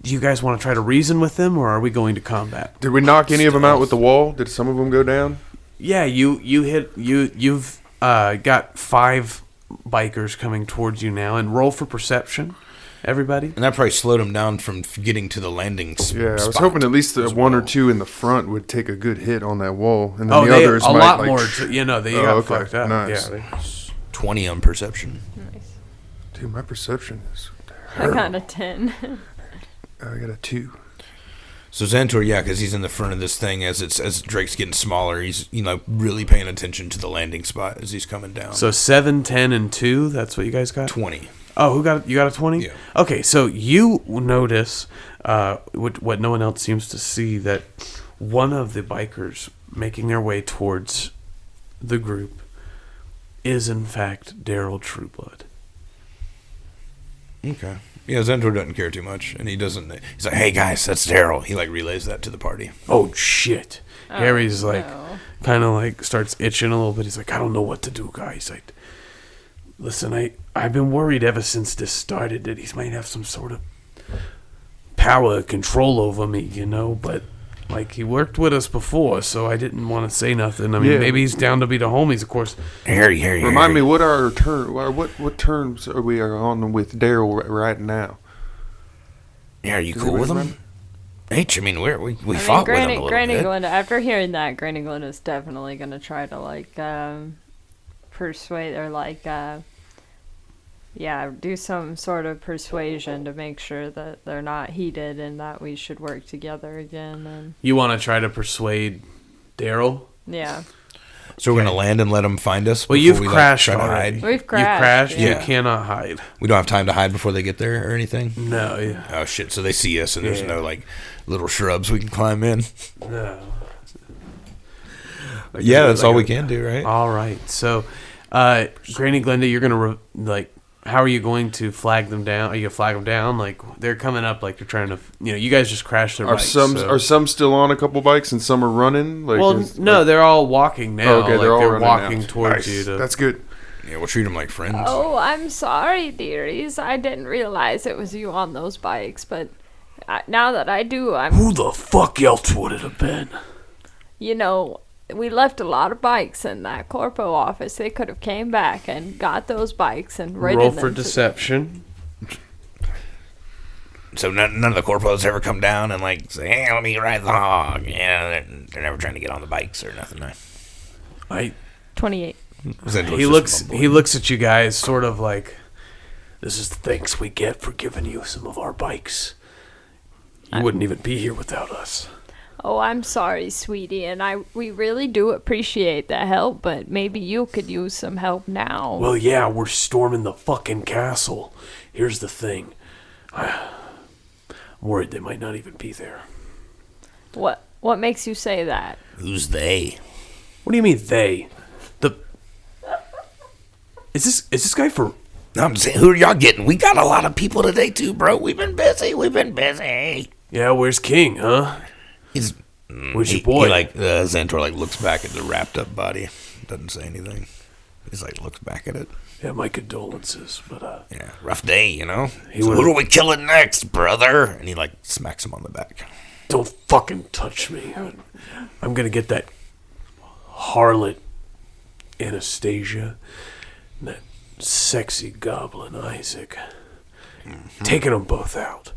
you guys want to try to reason with them, or are we going to combat? Did we knock any of them out with the wall? Did some of them go down? Yeah, you've got 5 bikers coming towards you now, and roll for perception, everybody. And that probably slowed him down from getting to the landing spot. Yeah, I was hoping at least the 1 or 2 in the front would take a good hit on that wall, and then the they others a might, lot like, more. They got fucked up. Nice. Yeah, 20 on perception. Nice. Dude, my perception is I got a 10. I got a 2. So Xantor, yeah, because he's in the front of this thing as Drake's getting smaller. He's really paying attention to the landing spot as he's coming down. So 7, 10, and 2. That's what you guys got. 20. Oh, you got a 20? Yeah. Okay, so you notice what no one else seems to see, that one of the bikers making their way towards the group is in fact Daryl Trueblood. Okay. Yeah, Xantor doesn't care too much, and he doesn't. He's like, "Hey guys, that's Daryl." He like relays that to the party. Oh shit! Harry's like, no. kind of like starts itching a little bit. He's like, "I don't know what to do, guys. Like, listen, I've been worried ever since this started that he might have some sort of power control over me, but like he worked with us before, so I didn't want to say nothing. I mean, maybe he's down to be the homies, of course." Harry. Remind me, what are our what terms are we on with Daryl right now? Yeah, are you cool with him? H, I mean, we fought with him a little Granny bit. Glinda, after hearing that, Granny Glinda's definitely going to try to, persuade, or, do some sort of persuasion to make sure that they're not heated and that we should work together again. And You want to try to persuade Daryl? yeah. So we're going to land and let them find us? Well, before you've crashed try to already. hide? We've crashed. You've crashed. Yeah. You cannot hide. We don't have time to hide before they get there or anything? No. Yeah. Oh, shit. So they see us, and there's no, little shrubs we can climb in? No. Yeah, that's all we can do, right? All right. So, Granny Glinda, you're going to, how are you going to flag them down? Are you going to flag them down? Like, they're coming up like they're trying to, you guys just crashed their bikes. Are some still on a couple bikes and some are running? They're all walking now. Oh, okay, they're all running walking now. towards Nice. you. That's good. Yeah, we'll treat them like friends. Oh, I'm sorry, dearies. I didn't realize it was you on those bikes, but now that I do, Who the fuck else would it have been? We left a lot of bikes in that corpo office. They could have came back and got those bikes and ridden Roll them for deception. So none of the corpos ever come down and say, "Hey, let me ride the hog." Yeah, they're never trying to get on the bikes or nothing. 28. He looks at you guys sort of like, this is the thanks we get for giving you some of our bikes. You wouldn't even be here without us. Oh, I'm sorry, sweetie, and we really do appreciate the help, but maybe you could use some help now. Well, yeah, we're storming the fucking castle. Here's the thing. I'm worried they might not even be there. What makes you say that? Who's they? What do you mean they? Is this guy for? I'm saying, who are y'all getting? We got a lot of people today too, bro. We've been busy. Yeah, where's King, huh? Where's your boy? Xantor looks back at the wrapped up body. Doesn't say anything. He's looks back at it. Yeah, my condolences, but yeah, rough day, So who are we killing next, brother? And he smacks him on the back. Don't fucking touch me. I'm gonna get that harlot Anastasia and that sexy goblin Isaac. Taking them both out.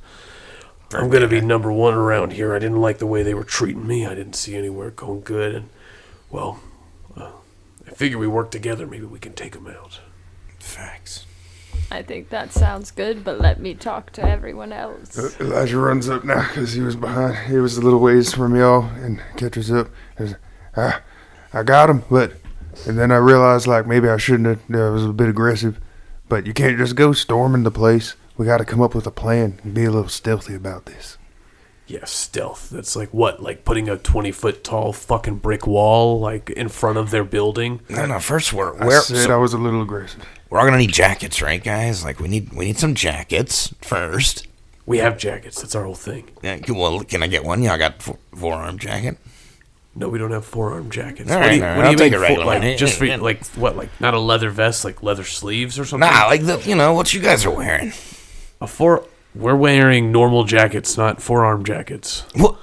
I'm going to be number one around here. I didn't like the way they were treating me. I didn't see anywhere going good. And, I figure we work together. Maybe we can take them out. Facts. I think that sounds good, but let me talk to everyone else. Elijah runs up now because he was behind. He was a little ways from y'all and catches up. I got him, and then I realized like maybe I shouldn't have. I was a bit aggressive, but you can't just go storming the place. We got to come up with a plan and be a little stealthy about this. Yeah, stealth. That's like what? Like putting a 20-foot tall fucking brick wall like in front of their building? No. First, I was a little aggressive. We're all gonna need jackets, right, guys? Like we need some jackets first. We have jackets. That's our whole thing. Yeah, well, can I get one? Yeah, I got forearm jacket. No, we don't have forearm jackets. All right, what do you take mean? A regular one. Just for like what? Like not a leather vest, like leather sleeves or something? Nah, like what you guys are wearing. We're wearing normal jackets, not forearm jackets. Well,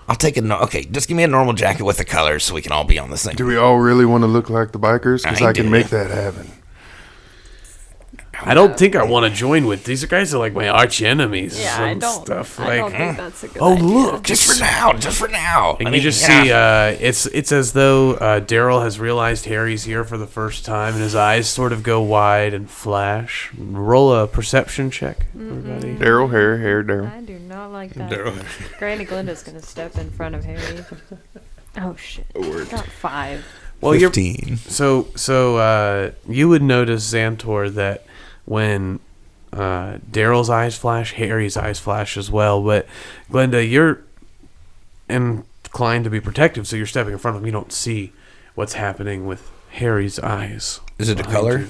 I'll take okay, just give me a normal jacket with the colors so we can all be on the same. Do we all really want to look like the bikers? Because I can make that happen. I don't think I want to join with these guys. Are like my arch enemies. Yeah, I don't think that's a good idea. Look, just for now. And you just see, it's as though Daryl has realized Harry's here for the first time, and his eyes sort of go wide and flash. Roll a perception check, everybody. Daryl, Harry, Daryl. I do not like that. Daryl. Granny Glinda's gonna step in front of Harry. Oh shit! Got 5. Well, 15. So you would notice, Xantor, that when Daryl's eyes flash, Harry's eyes flash as well. But Glinda, you're inclined to be protective, so you're stepping in front of him. You don't see what's happening with Harry's eyes. Is it a color? You.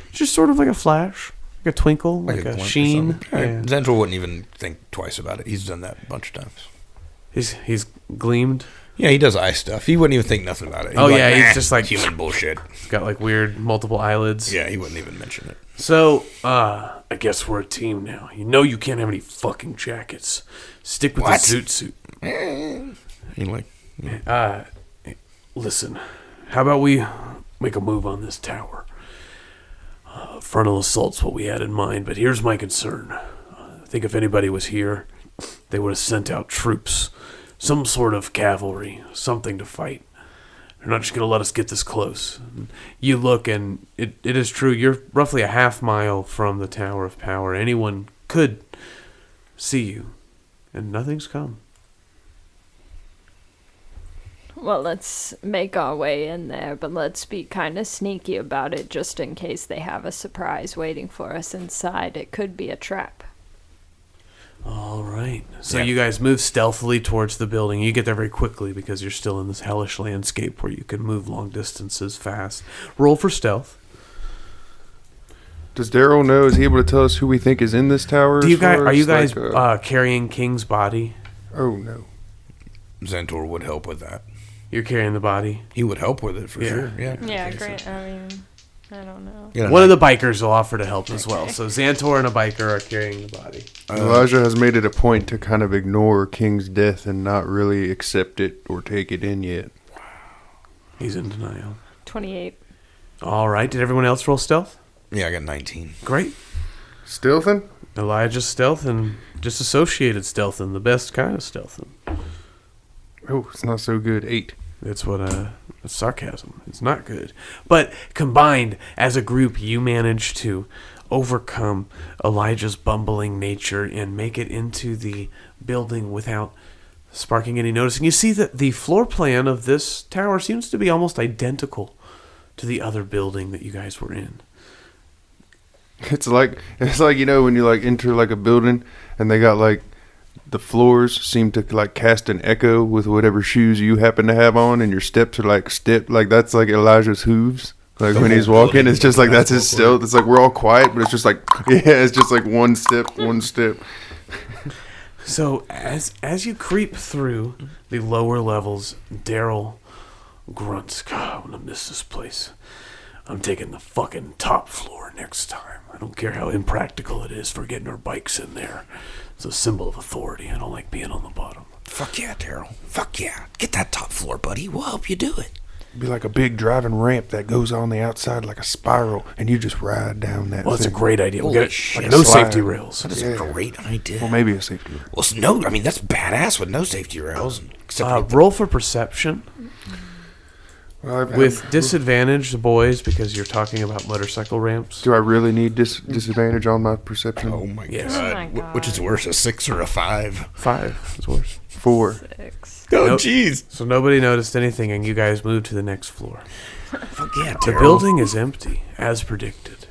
It's just sort of like a flash, like a twinkle, like a sheen. Yeah. Xantor wouldn't even think twice about it. He's done that a bunch of times. He's gleamed. Yeah, he does eye stuff. He wouldn't even think nothing about it. He's just like human bullshit. Got like weird multiple eyelids. Yeah, he wouldn't even mention it. So, I guess we're a team now. You know you can't have any fucking jackets. Stick with the zoot suit. Listen, how about we make a move on this tower? Frontal assault's what we had in mind, but here's my concern. I think if anybody was here, they would have sent out troops. Some sort of cavalry, something to fight. They're not just going to let us get this close. You look, and it is true. You're roughly a half mile from the Tower of Power. Anyone could see you, and nothing's come. Well, let's make our way in there, but let's be kind of sneaky about it just in case they have a surprise waiting for us inside. It could be a trap. All right. So you guys move stealthily towards the building. You get there very quickly because you're still in this hellish landscape where you can move long distances fast. Roll for stealth. Does Daryl know? Is he able to tell us who we think is in this tower? Are you guys carrying King's body? Oh, no. Xantor would help with that. You're carrying the body? He would help with it for sure. Yeah. Yeah, great. I mean, I don't know. One of the bikers will offer to help as well. So Xantor and a biker are carrying the body. Elijah has made it a point to kind of ignore King's death and not really accept it or take it in yet. Wow. He's in denial. 28. All right. Did everyone else roll stealth? Yeah, I got 19. Great. Stealthing? Elijah's stealthing, just associated stealthing, the best kind of stealthing. Oh, it's not so good. 8. That's what that's sarcasm. It's not good. But combined as a group, you manage to overcome Elijah's bumbling nature and make it into the building without sparking any notice. And you see that the floor plan of this tower seems to be almost identical to the other building that you guys were in. It's like when you like enter like a building and they got like the floors seem to like cast an echo with whatever shoes you happen to have on, and your steps are like that's like Elijah's hooves. Like when he's walking, it's just like that's his stealth. It's like we're all quiet, but it's just like it's just like one step. So as you creep through the lower levels, Daryl grunts, God, I'm gonna miss this place. I'm taking the fucking top floor next time. I don't care how impractical it is for getting our bikes in there. It's a symbol of authority. I don't like being on the bottom. Fuck yeah, Daryl. Fuck yeah. Get that top floor, buddy. We'll help you do it. It'd be like a big driving ramp that goes on the outside like a spiral, and you just ride down that. Well, that's a great idea. We'll get it, like no safety rails. That is a great idea. Well, maybe a safety rail. Well, no, I mean, that's badass with no safety rails. Roll for perception. With disadvantage, boys, because you're talking about motorcycle ramps. Do I really need disadvantage on my perception? Oh my Yes. god. Oh my God. Which is worse, a 6 or a 5? 5 is worse. 4. 6. Oh, Nope. jeez. So nobody noticed anything, and you guys moved to the next floor. Fuck yeah, The Daryl. building is empty, as predicted.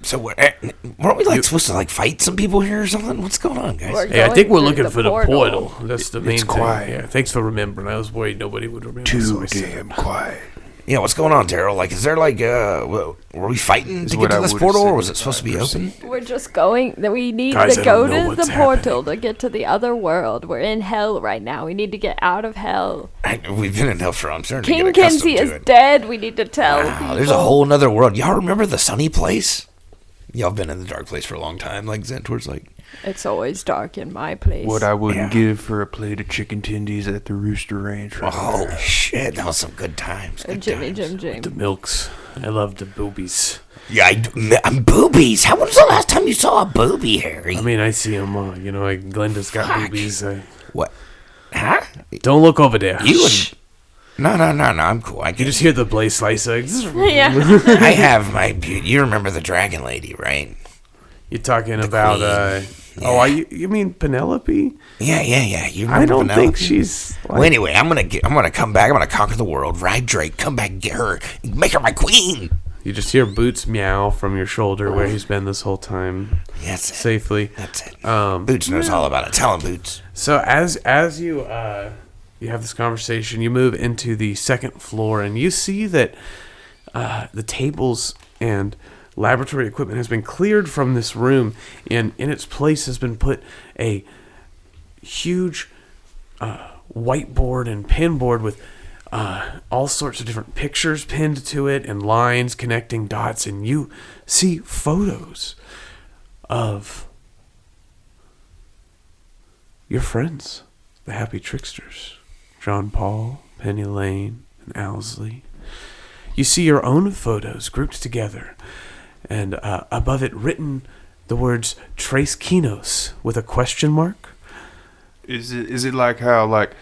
So weren't we supposed to fight some people here or something? What's going on, guys? Hey, I think we're Going looking through for the portal. That's the main It's thing. quiet. Yeah, thanks for remembering. I was worried nobody would remember. so Too I said damn it. quiet. Yeah, what's going on, Daryl? Is there were we fighting Is to what get to I this would've portal, said or was it supposed to be open? We're just going. We need Guys, to I go don't know to what's the portal to get to the other world. We're in hell right now. We need to get out of hell. We've been in hell for I'm starting to King get accustomed Kinsey to is it. dead. We need to tell Wow, people. there's a whole nother world. Y'all remember the sunny place? Y'all been in the dark place for a long time, like Zentor's It's always dark in my place. What I wouldn't Yeah. give for a plate of chicken tendies at the Rooster Ranch. Right Oh there. shit, that was some good times. Good Jimmy, times. Jim. The milks. I love the boobies. Yeah, I'm boobies. When was the last time you saw a boobie, Harry? I mean, I see them. Glenda's got boobies. What? Huh? Don't look over there. You Shh. No, I'm cool. I You can just hear the blaze slicer. Yeah. I have my beauty. You remember the dragon lady, right? You're talking about, queen. you mean Penelope? Yeah. You remember I don't Penelope? think she's. Well, anyway, I'm gonna come back. I'm gonna conquer the world, ride Drake, come back and get her, make her my queen. You just hear Boots meow from your shoulder where he's been this whole time That's it. safely. That's it. Um, Boots knows all about it. Tell him, Boots. So as you have this conversation, you move into the second floor, and you see that the tables and laboratory equipment has been cleared from this room, and in its place has been put a huge whiteboard and pinboard with all sorts of different pictures pinned to it and lines connecting dots, and you see photos of your friends, the Happy Tricksters, John Paul, Penny Lane, and Owsley. You see your own photos grouped together, and above it written the words Trace Kinos with a question mark. Is it like how like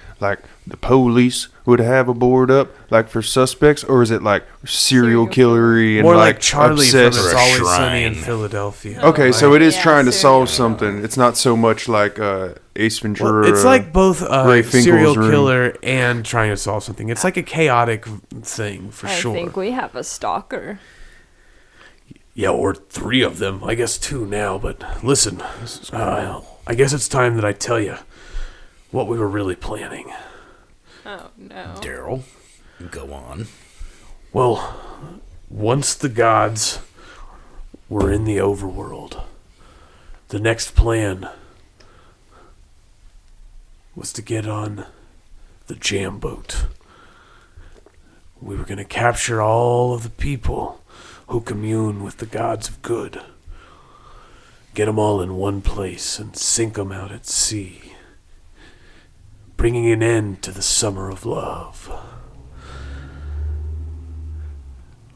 the police would have a board up for suspects, or is it like serial killery and More like Charlie obsessed? from It's Or a Always Sunny in shrine. Philadelphia. Okay, so it is Yeah, trying to serial solve something. It's not so much like Ace Ventura. Well, it's like both Ray Finkel's serial room. killer and trying to solve something. It's like a chaotic thing for I sure. think we have a stalker. Yeah, or 3 of them. I guess 2 now, but listen. I guess it's time that I tell you what we were really planning. Oh no. Daryl, go on. Well, once the gods were in the overworld, the next plan was to get on the jam boat. We were going to capture all of the people who commune with the gods of good. Get them all in one place and sink them out at sea, bringing an end to the summer of love.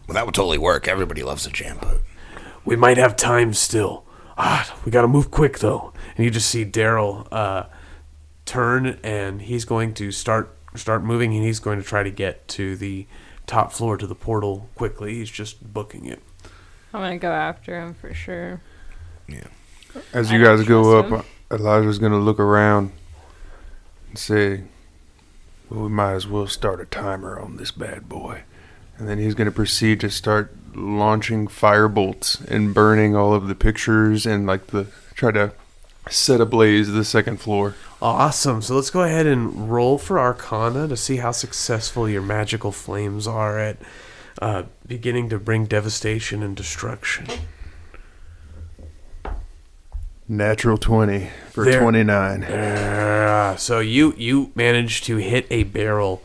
Well, that would totally work. Everybody loves a jam boat. We might have time still. We gotta move quick though. And you just see Daryl turn, and he's going to start moving, and he's going to try to get to the top floor to the portal quickly. He's just booking it. I'm gonna go after him for sure. Yeah. As I you don't guys go trust up, Elijah's gonna look around and say, "Well, we might as well start a timer on this bad boy." And then he's gonna proceed to start launching fire bolts and burning all of the pictures and try to set ablaze the second floor. Awesome. So let's go ahead and roll for Arcana to see how successful your magical flames are at beginning to bring devastation and destruction. Natural 20 for There. 29. So you manage to hit a barrel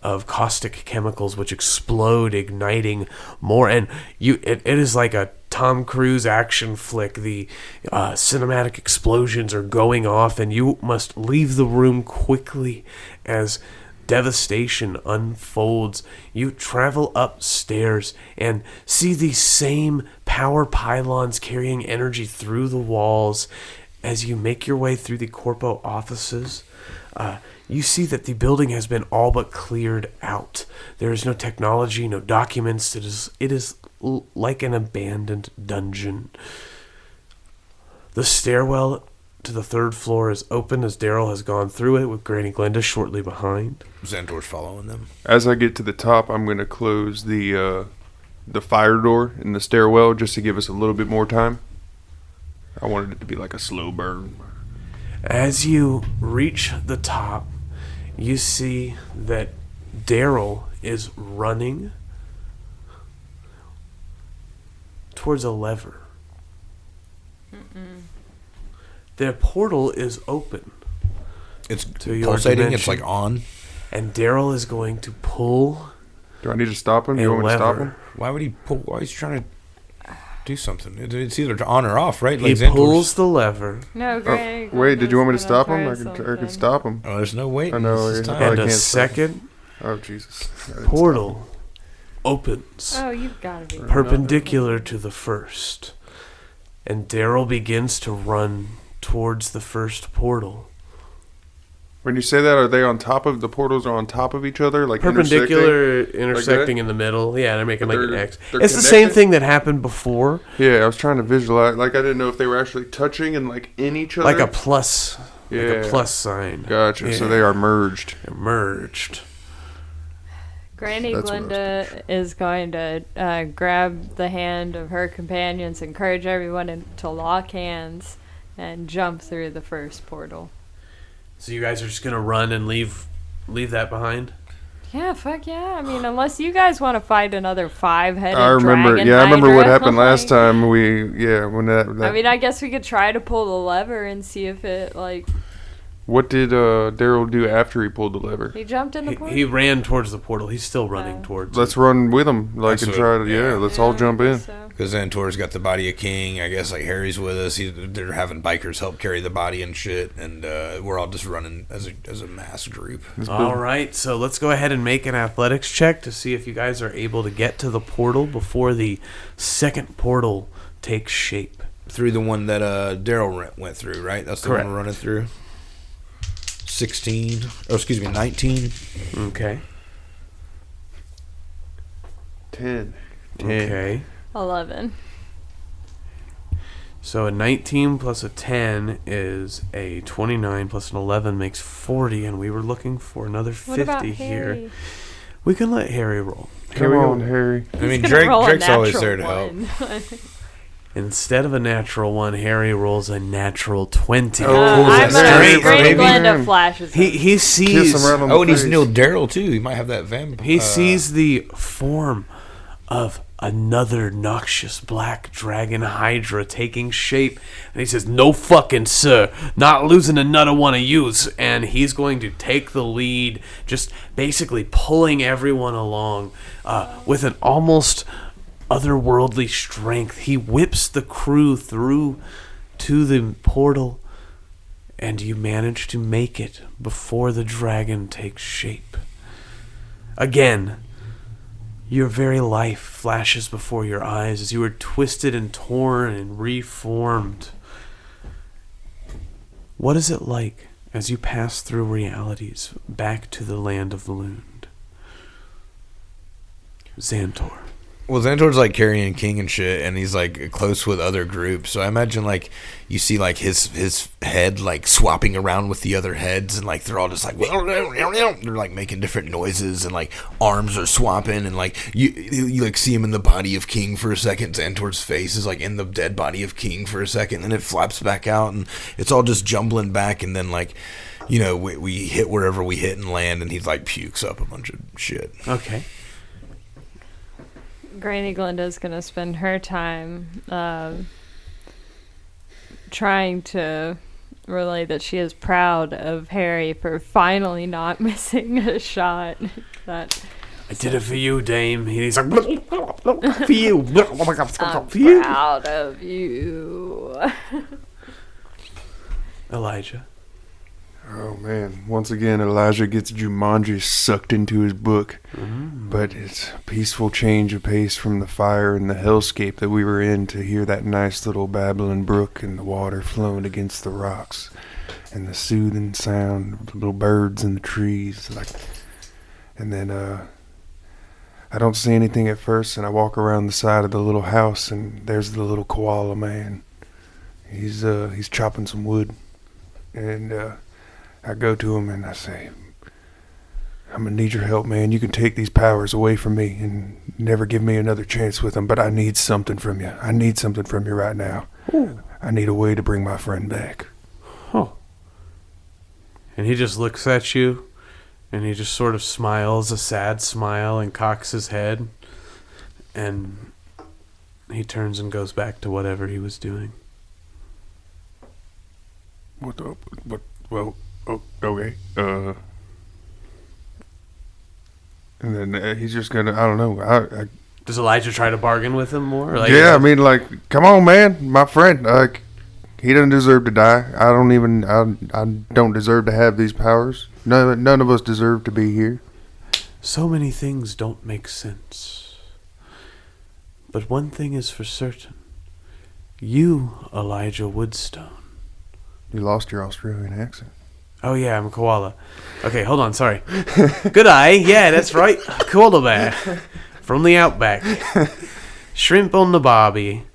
of caustic chemicals which explode, igniting more, and it is like a Tom Cruise action flick. The cinematic explosions are going off, and you must leave the room quickly as devastation unfolds. You travel upstairs and see these same power pylons carrying energy through the walls, as you make your way through the corpo offices, you see that the building has been all but cleared out. There is no technology, no documents. It is like an abandoned dungeon. The stairwell to the third floor is open as Daryl has gone through it with Granny Glenda shortly behind. Xantor's following them. As I get to the top, I'm going to close the fire door in the stairwell just to give us a little bit more time. I wanted it to be like a slow burn. As you reach the top, you see that Daryl is running towards a lever. The portal is open. It's to your pulsating. dimension. It's like on. And Daryl is going to pull. Do I need to stop him? You want me to stop him? Why would he pull? Why is he trying to do something? It's either on or off, right? Like he pulls the lever. No, Greg. Wait, did you want me to stop him? I could stop him. Oh, there's no wait. I know. And a second Jesus. portal opens. Oh, you've got to be perpendicular to the first. And Daryl begins to run towards the first portal. When you say that, are they on top of the portals? Are on top of each other, like perpendicular, intersecting in the middle? Yeah, they're making like an X. It's connected? The same thing that happened before. Yeah, I was trying to visualize. Like I didn't know if they were actually touching and like in each other. Like a plus. Yeah. Like a plus sign. Gotcha. Yeah. So they are merged. They're merged. Granny Glenda is going to grab the hand of her companions, encourage everyone to lock hands, and jump through the first portal. So you guys are just gonna run and leave that behind? Yeah, fuck yeah. I mean, unless you guys want to fight another 5-headed I remember. dragon Yeah, I remember hydra, what happened last time. When that. I mean, I guess we could try to pull the lever and see if it like. What did Daryl do after he pulled the lever? He jumped in the portal. He ran towards the portal. He's still running towards. Let's run with him, like, and try to. Yeah, let's all jump in. Because Xantor's got the body of King. I guess like Harry's with us. They're having bikers help carry the body and shit, and we're all just running as a mass group. All right, so let's go ahead and make an athletics check to see if you guys are able to get to the portal before the second portal takes shape. Through the one that Daryl went through, right? That's the one we're running through. 19. Okay. 10. Okay. 11. So a 19 plus a 10 is a 29 plus an 11 makes 40, and we were looking for another 50 here. We can let Harry roll. Come on, Harry. I mean, Drake's always there to help. Instead of a natural 1, Harry rolls a natural 20. I'm Granny Glenda flashes. He sees. And he's Neil Daryl too. He might have that vampire. He sees the form of another noxious black dragon hydra taking shape, and he says, "No fucking sir, not losing another one of yous." And he's going to take the lead, just basically pulling everyone along with an almost otherworldly strength. He whips the crew through to the portal, and you manage to make it before the dragon takes shape. Again, your very life flashes before your eyes as you are twisted and torn and reformed. What is it like as you pass through realities back to the land of Lund? Xantor. Well, Xantor's like carrying King and shit, and he's like close with other groups. So I imagine like you see like his head like swapping around with the other heads, and like they're all just like they're like making different noises, and like arms are swapping, and like you like see him in the body of King for a second. Xantor's face is like in the dead body of King for a second, and then it flaps back out, and it's all just jumbling back, and then like we hit wherever we hit and land, and he's like pukes up a bunch of shit. Okay. Granny Glenda's going to spend her time trying to relay that she is proud of Harry for finally not missing a shot. I did it for you, Dame. He's like, for you. I'm proud of you. Elijah. Oh, man. Once again, Elijah gets Jumanji sucked into his book. But it's a peaceful change of pace from the fire and the hellscape that we were in to hear that nice little babbling brook and the water flowing against the rocks and the soothing sound of the little birds in the trees. And then I don't see anything at first, and I walk around the side of the little house, and there's the little koala man. He's chopping some wood. And I go to him and I say, I'm going to need your help, man. You can take these powers away from me and never give me another chance with them, but I need something from you. I need something from you right now. Ooh. I need a way to bring my friend back. Huh. And he just looks at you, and he just sort of smiles a sad smile and cocks his head, and he turns and goes back to whatever he was doing. Okay. And then he's just gonna, I don't know. Does Elijah try to bargain with him more? Yeah, I mean, come on, man, my friend. He doesn't deserve to die. I don't deserve to have these powers. None of us deserve to be here. So many things don't make sense. But one thing is for certain. You, Elijah Woodstone. You lost your Australian accent. Oh, yeah, I'm a koala. Okay, hold on, sorry. Good eye, yeah, that's right. Koala bear. From the outback. Shrimp on the barbie.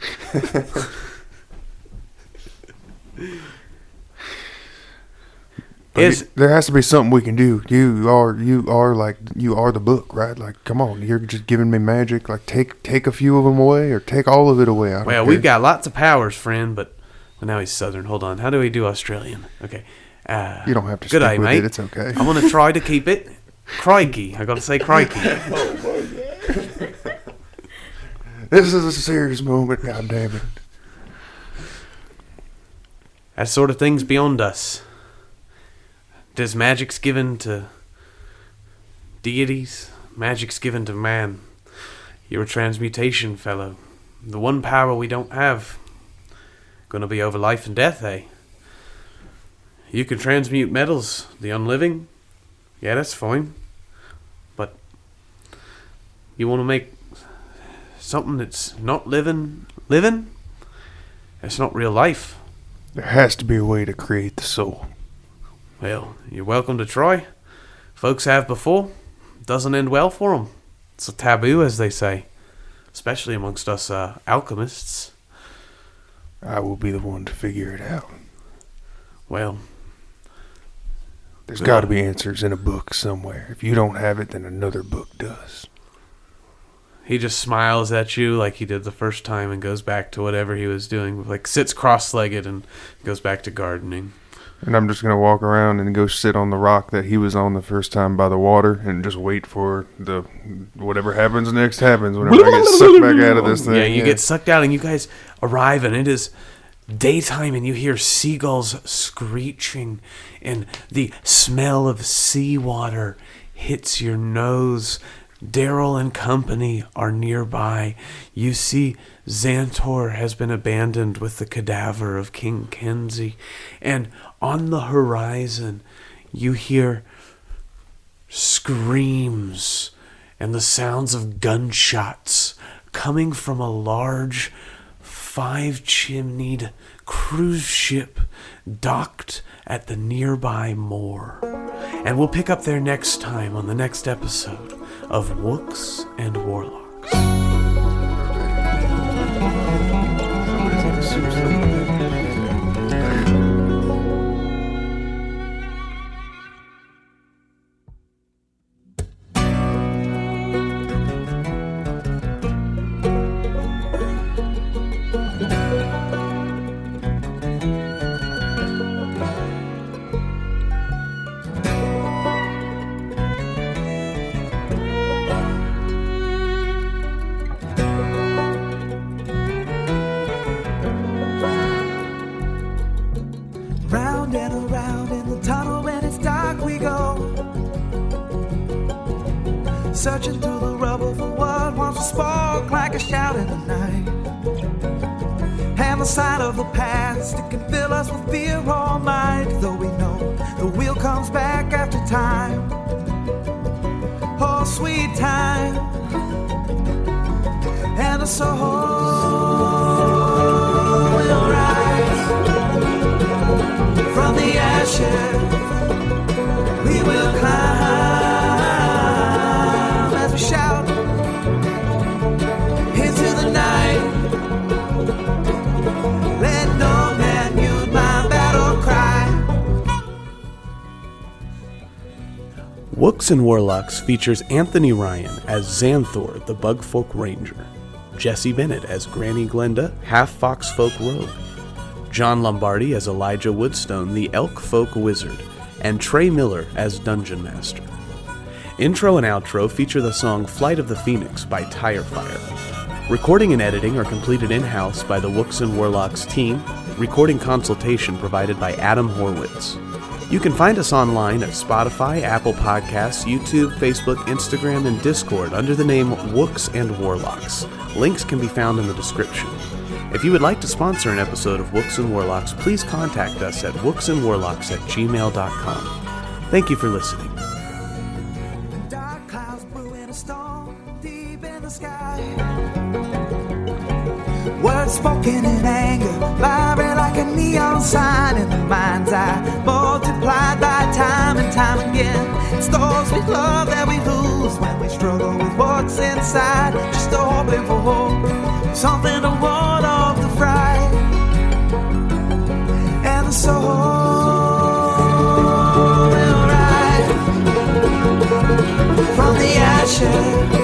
There has to be something we can do. You are the book, right? Come on, you're just giving me magic. Take a few of them away, or take all of it away. Well, we've got lots of powers, friend, but now he's Southern. Hold on, how do we do Australian? Okay. You don't have to stick with mate. it. It's okay. I'm gonna try to keep it. Crikey, I gotta say crikey. Oh my God. This is a serious moment. God damn it. That sort of thing's beyond us. There's magic's given to deities, magic's given to man. You're a transmutation fellow. The one power we don't have. Gonna be over life and death, eh? You can transmute metals, the unliving. Yeah, that's fine. But you want to make something that's not living? That's not real life. There has to be a way to create the soul. Well, you're welcome to try. Folks have before. Doesn't end well for them. It's a taboo, as they say. Especially amongst us alchemists. I will be the one to figure it out. Well, there's got to be answers in a book somewhere. If you don't have it, then another book does. He just smiles at you like he did the first time and goes back to whatever he was doing. Sits cross-legged and goes back to gardening. And I'm just going to walk around and go sit on the rock that he was on the first time by the water and just wait for whatever happens next happens whenever I get sucked back out of this thing. Yeah, you get sucked out and you guys arrive and it is daytime and you hear seagulls screeching and the smell of seawater hits your nose. Daryl and company are nearby. You see Xantor has been abandoned with the cadaver of King Kenzie. And on the horizon, you hear screams and the sounds of gunshots coming from a large 5-chimneyed cruise ship docked at the nearby moor. And we'll pick up there next time on the next episode of Wooks and Warlocks. Round and around in the tunnel when it's dark we go, searching through the rubble for what wants to spark like a shout in the night. And the sight of the past, it can fill us with fear all night, though we know the wheels time. Oh, sweet time. And the soul will rise from the ashes. We will climb as we shout into the night. Let no man use my battle cry. Wooks and Warlocks features Anthony Ryan as Xanthor, the Bugfolk Ranger, Jesse Bennett as Granny Glenda, half Foxfolk Rogue, John Lombardi as Elijah Woodstone, the Elk Folk Wizard, and Trey Miller as Dungeon Master. Intro and outro feature the song Flight of the Phoenix by Tirefire. Recording and editing are completed in-house by the Wooks and Warlocks team, recording consultation provided by Adam Horwitz. You can find us online at Spotify, Apple Podcasts, YouTube, Facebook, Instagram, and Discord under the name Wooks and Warlocks. Links can be found in the description. If you would like to sponsor an episode of Wooks and Warlocks, please contact us at wooksandwarlocks@gmail.com. Thank you for listening. Dark clouds brewing a storm deep in the sky. Words spoken in anger, vibrate like a neon sign in the mind's eye, multiplied by time and time again. It's those we love that we lose when we struggle with what's inside. Just hoping for hope, something to ward off the fright. And the soul will rise from the ashes.